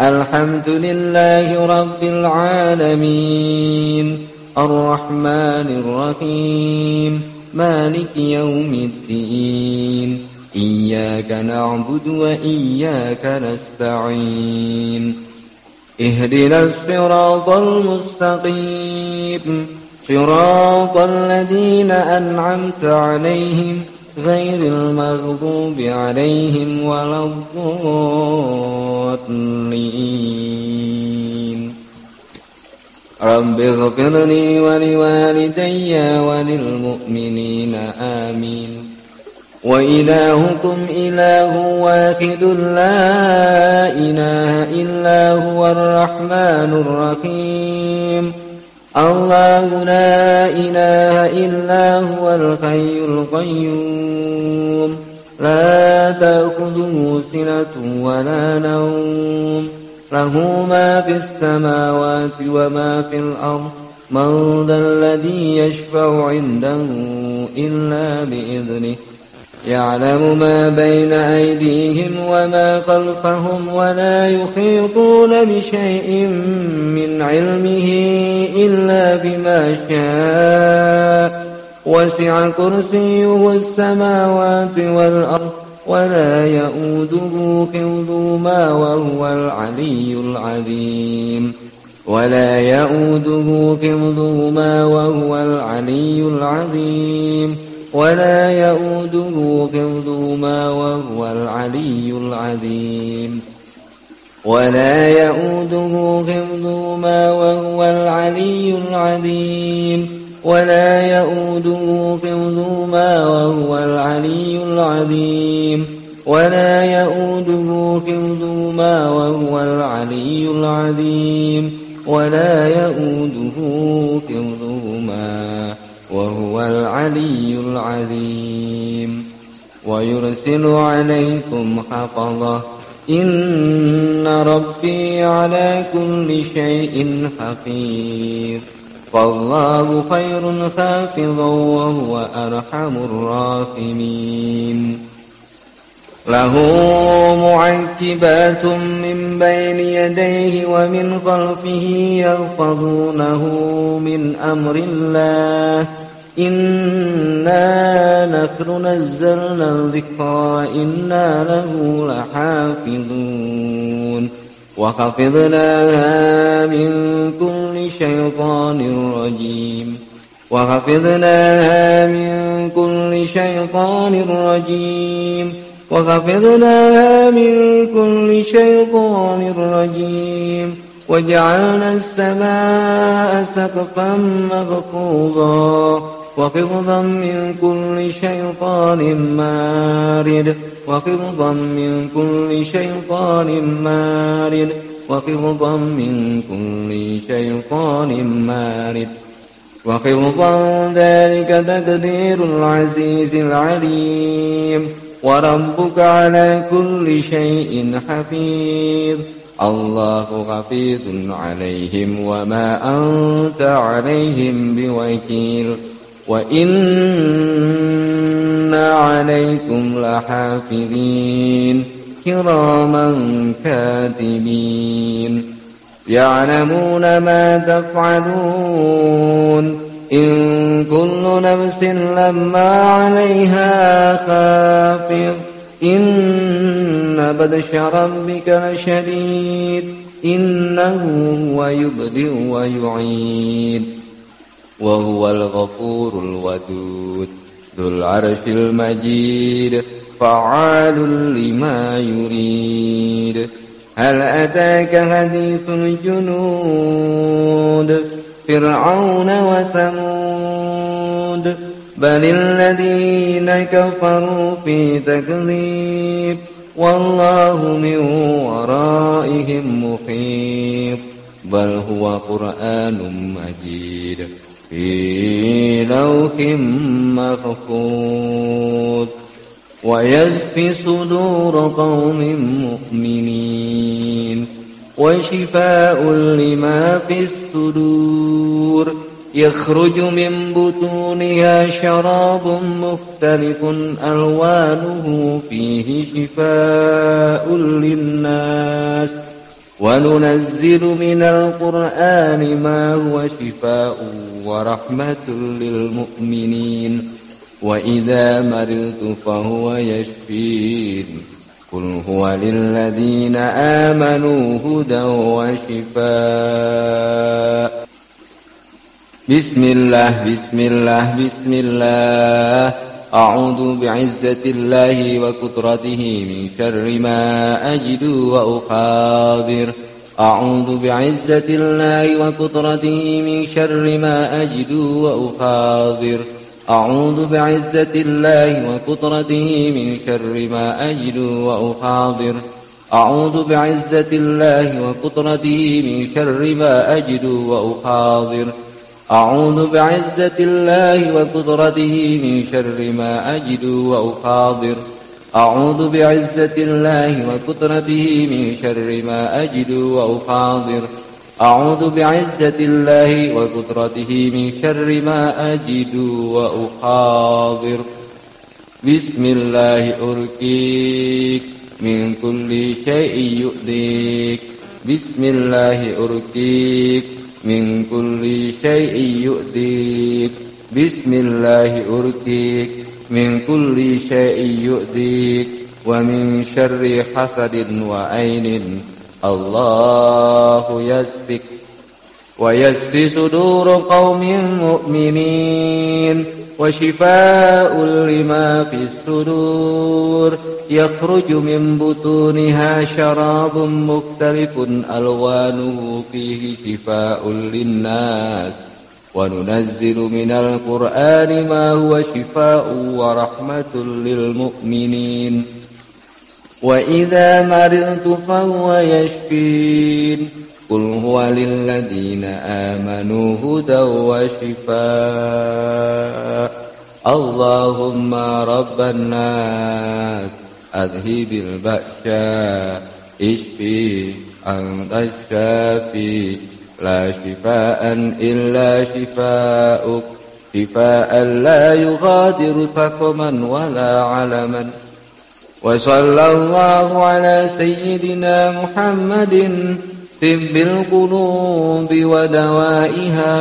الحمد لله رب العالمين الرحمن الرحيم مالك يوم الدين إياك نعبد وإياك نستعين اهدنا الصراط المستقيم صراط الذين أنعمت عليهم غير المغضوب عليهم ولا الضالين رب اغفر لي ولوالدي وللمؤمنين آمين وإلهكم إله واحد لا إله إلا هو الرحمن الرحيم الله لا إله إلا هو الحي القيوم لا تأخذه سنة ولا نوم له ما في السماوات وما في الأرض من ذا الذي يشفع عنده إلا بإذنه يعلم ما بين أيديهم وما خلفهم ولا يحيطون بشيء من علمه إلا بما شاء وسع كرسيه السماوات والأرض ولا يؤوده حفظهما وهو العلي العظيم ولا يؤوده حفظهما وهو العلي العظيم ولا يؤوده حفظهما وهو العلي العظيم ولا يؤوده حفظهما وهو العلي العظيم ولا يؤوده حفظهما وهو العلي العظيم ولا يؤوده حفظهما وهو العلي العظيم ولا يؤوده حفظهما وهو العلي العظيم ويرسل عليكم حفظة إن ربي على كل شيء حفيظ فالله خير حافظا وهو أرحم الراحمين له معقبات من بين يديه ومن خلفه يحفظونه من أمر الله إنا نحن نزلنا الذكر إنا له لحافظون وحفظناها من كل شيطان رجيم وحفظناها من كل شيطان رجيم وحفظناها من كل شيطان رجيم وجعلنا السماء سقفا محفوظا وحفظا من كل شيطان مارد وحفظا من كل شيطان مارد وحفظا من كل شيطان مارد وحفظا ذلك تقدير العزيز العليم وربك على كل شيء حفيظ الله حفيظ عليهم وما أنت عليهم بوكيل وإن عليكم لحافظين كراما كاتبين يعلمون ما تفعلون إن كل نفس لما عليها حافظ إن بطش ربك لشديد إنه هو يبدئ ويعيد وهو الغفور الودود ذو العرش المجيد فعال لما يريد هل أتاك حديث الجنود فرعون وثمود بل الذين كفروا في تكذيب والله من ورائهم محيط بل هو قرآن مجيد في لوح محفوظ ويشفي صدور قوم مؤمنين وشفاء لما في الصدور يخرج من بطونها شراب مختلف ألوانه فيه شفاء للناس وننزل من القرآن ما هو شفاء ورحمة للمؤمنين وإذا مرضت فهو يشفين قل هو للذين آمنوا هدى وشفاء بسم الله أعوذ بعزة الله وقدرته من شر ما أجد وأحاذر أعوذ بعزة الله وقدرته من شر ما أجد وأحاذر أعوذ بعزة الله وقدرته من شر ما أجد وأحاذر أعوذ بعزة الله وقدرته من شر ما أجد وأحاذر أعوذ بعزة الله وقدرته من شر ما أجد وأحاذر أعوذ بعزة الله وقدرته من شر ما أجد وأحاذر أعوذ بعزة الله وقدرته من شر ما أجد وأحاذر بسم الله أرقيك من كل شيء يؤذيك بسم الله أرقيك من كل شيء يؤذيك بسم الله أرقيك من كل شيء يؤذيك ومن شر حسد وعين الله يسفك ويشفي صدور قوم مؤمنين وشفاء لما في الصدور يخرج من بطونها شراب مختلف ألوانه فيه شفاء للناس وننزل من القرآن ما هو شفاء ورحمة للمؤمنين وإذا مرضت فهو يشفين قل هو للذين آمنوا هدى وشفاء اللهم رب الناس أذهب البأساء اشفي أنت الشافي لا شفاء إلا شفاءك شفاء لا يغادر سقما ولا علما وصلى الله على سيدنا محمد طب القلوب ودوائها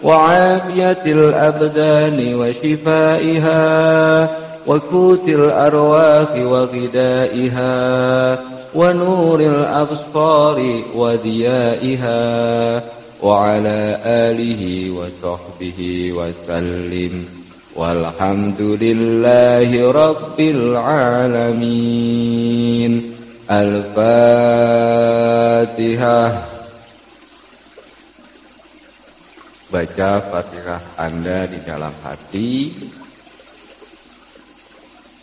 وعافية الأبدان وشفائها وقوت الأرواح وغذائها ونور الأبصار وضيائها وعلى آله وصحبه وسلم والحمد لله رب العالمين. الفاتحة. Baca Fatihah Anda di dalam hati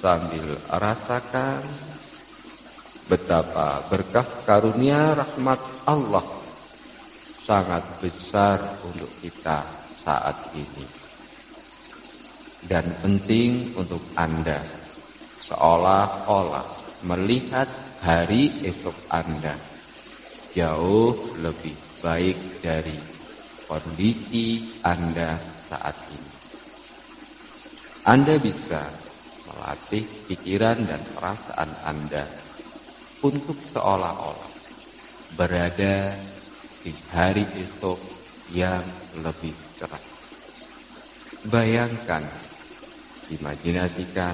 sambil rasakan betapa berkah karunia rahmat Allah sangat besar untuk kita saat ini. Dan penting untuk Anda seolah-olah melihat hari esok Anda jauh lebih baik dari kondisi Anda saat ini. Anda bisa melatih pikiran dan perasaan Anda untuk seolah-olah berada di hari esok yang lebih cerah. Bayangkan, imajinasikan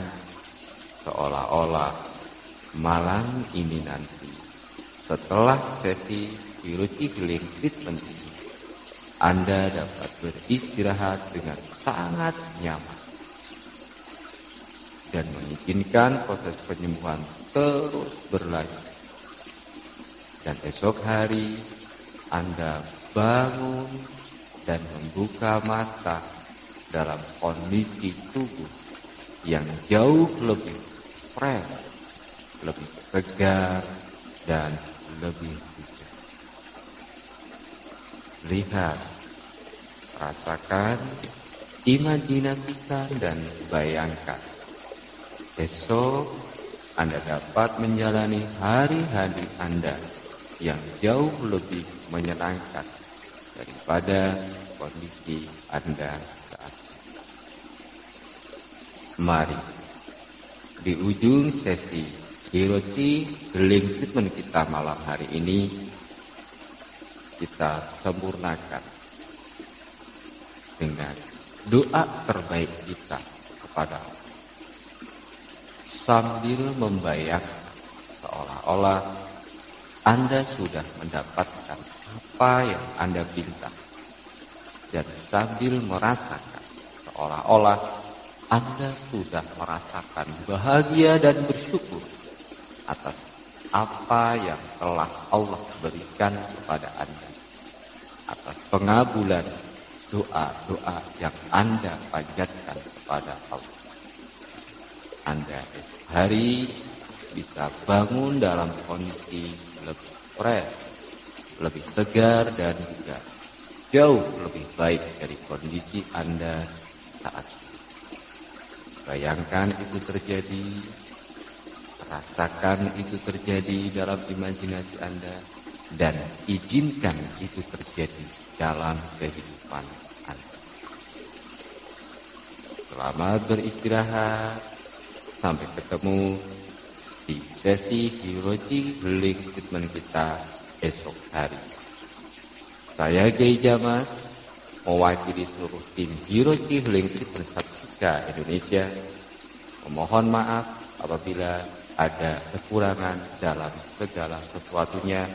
seolah-olah malam ini nanti setelah sesi Hiroshi Healing Treatment ini Anda dapat beristirahat dengan sangat nyaman dan mengizinkan proses penyembuhan terus berlanjut. Dan esok hari Anda bangun dan membuka mata dalam kondisi tubuh yang jauh lebih fresh, lebih segar, dan lebih hijau. Lihat, rasakan, imajinasikan, dan bayangkan. Besok Anda dapat menjalani hari-hari Anda yang jauh lebih menyenangkan daripada kondisi Anda saat ini. Mari, di ujung sesi Hiroshi Healing Treatment kita malam hari ini, kita sempurnakan dengan doa terbaik kita kepada Allah, sambil membayangkan seolah-olah Anda sudah mendapatkan apa yang Anda minta, dan sambil merasakan seolah-olah Anda sudah merasakan bahagia dan bersyukur atas apa yang telah Allah berikan kepada Anda, atas pengabulan doa-doa yang Anda panjatkan kepada Allah. Anda esok hari bisa bangun dalam kondisi lebih fresh, lebih segar, dan juga jauh lebih baik dari kondisi Anda saat ini. Bayangkan itu terjadi, rasakan itu terjadi dalam imajinasi Anda, dan izinkan itu terjadi dalam kehidupan Anda. Selamat beristirahat, sampai ketemu di sesi Hiroshi Healing Treatment kita esok hari. Saya Kiai Jamas, mewakili seluruh tim Hiroshi Healing Treatment Satsika Indonesia, memohon maaf apabila ada kekurangan dalam segala sesuatunya.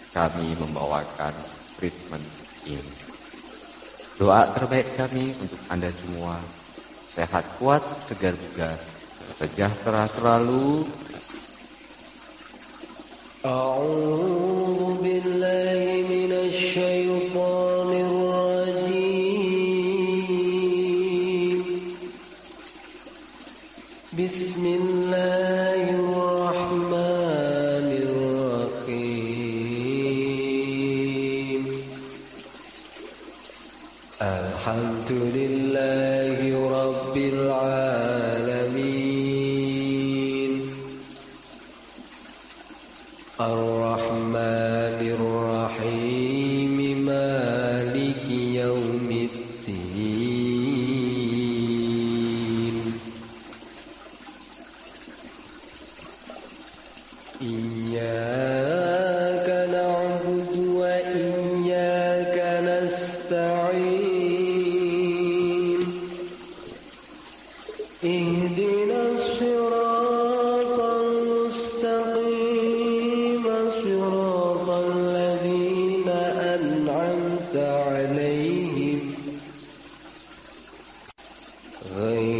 Kami membawakan treatment ini. Doa terbaik kami untuk Anda semua, sehat kuat, segar bugar, sejahtera selalu. أعوذ بالله من الشيطان الرجيم بسم الله الرحمن الرحيم الحمد لله رب العالمين الرحمن الرحيم مالك يوم الدين إياك نعبد وإياك نستعين اهدنا الصراط المستقيم صراط الذين أنعمت عليهم غير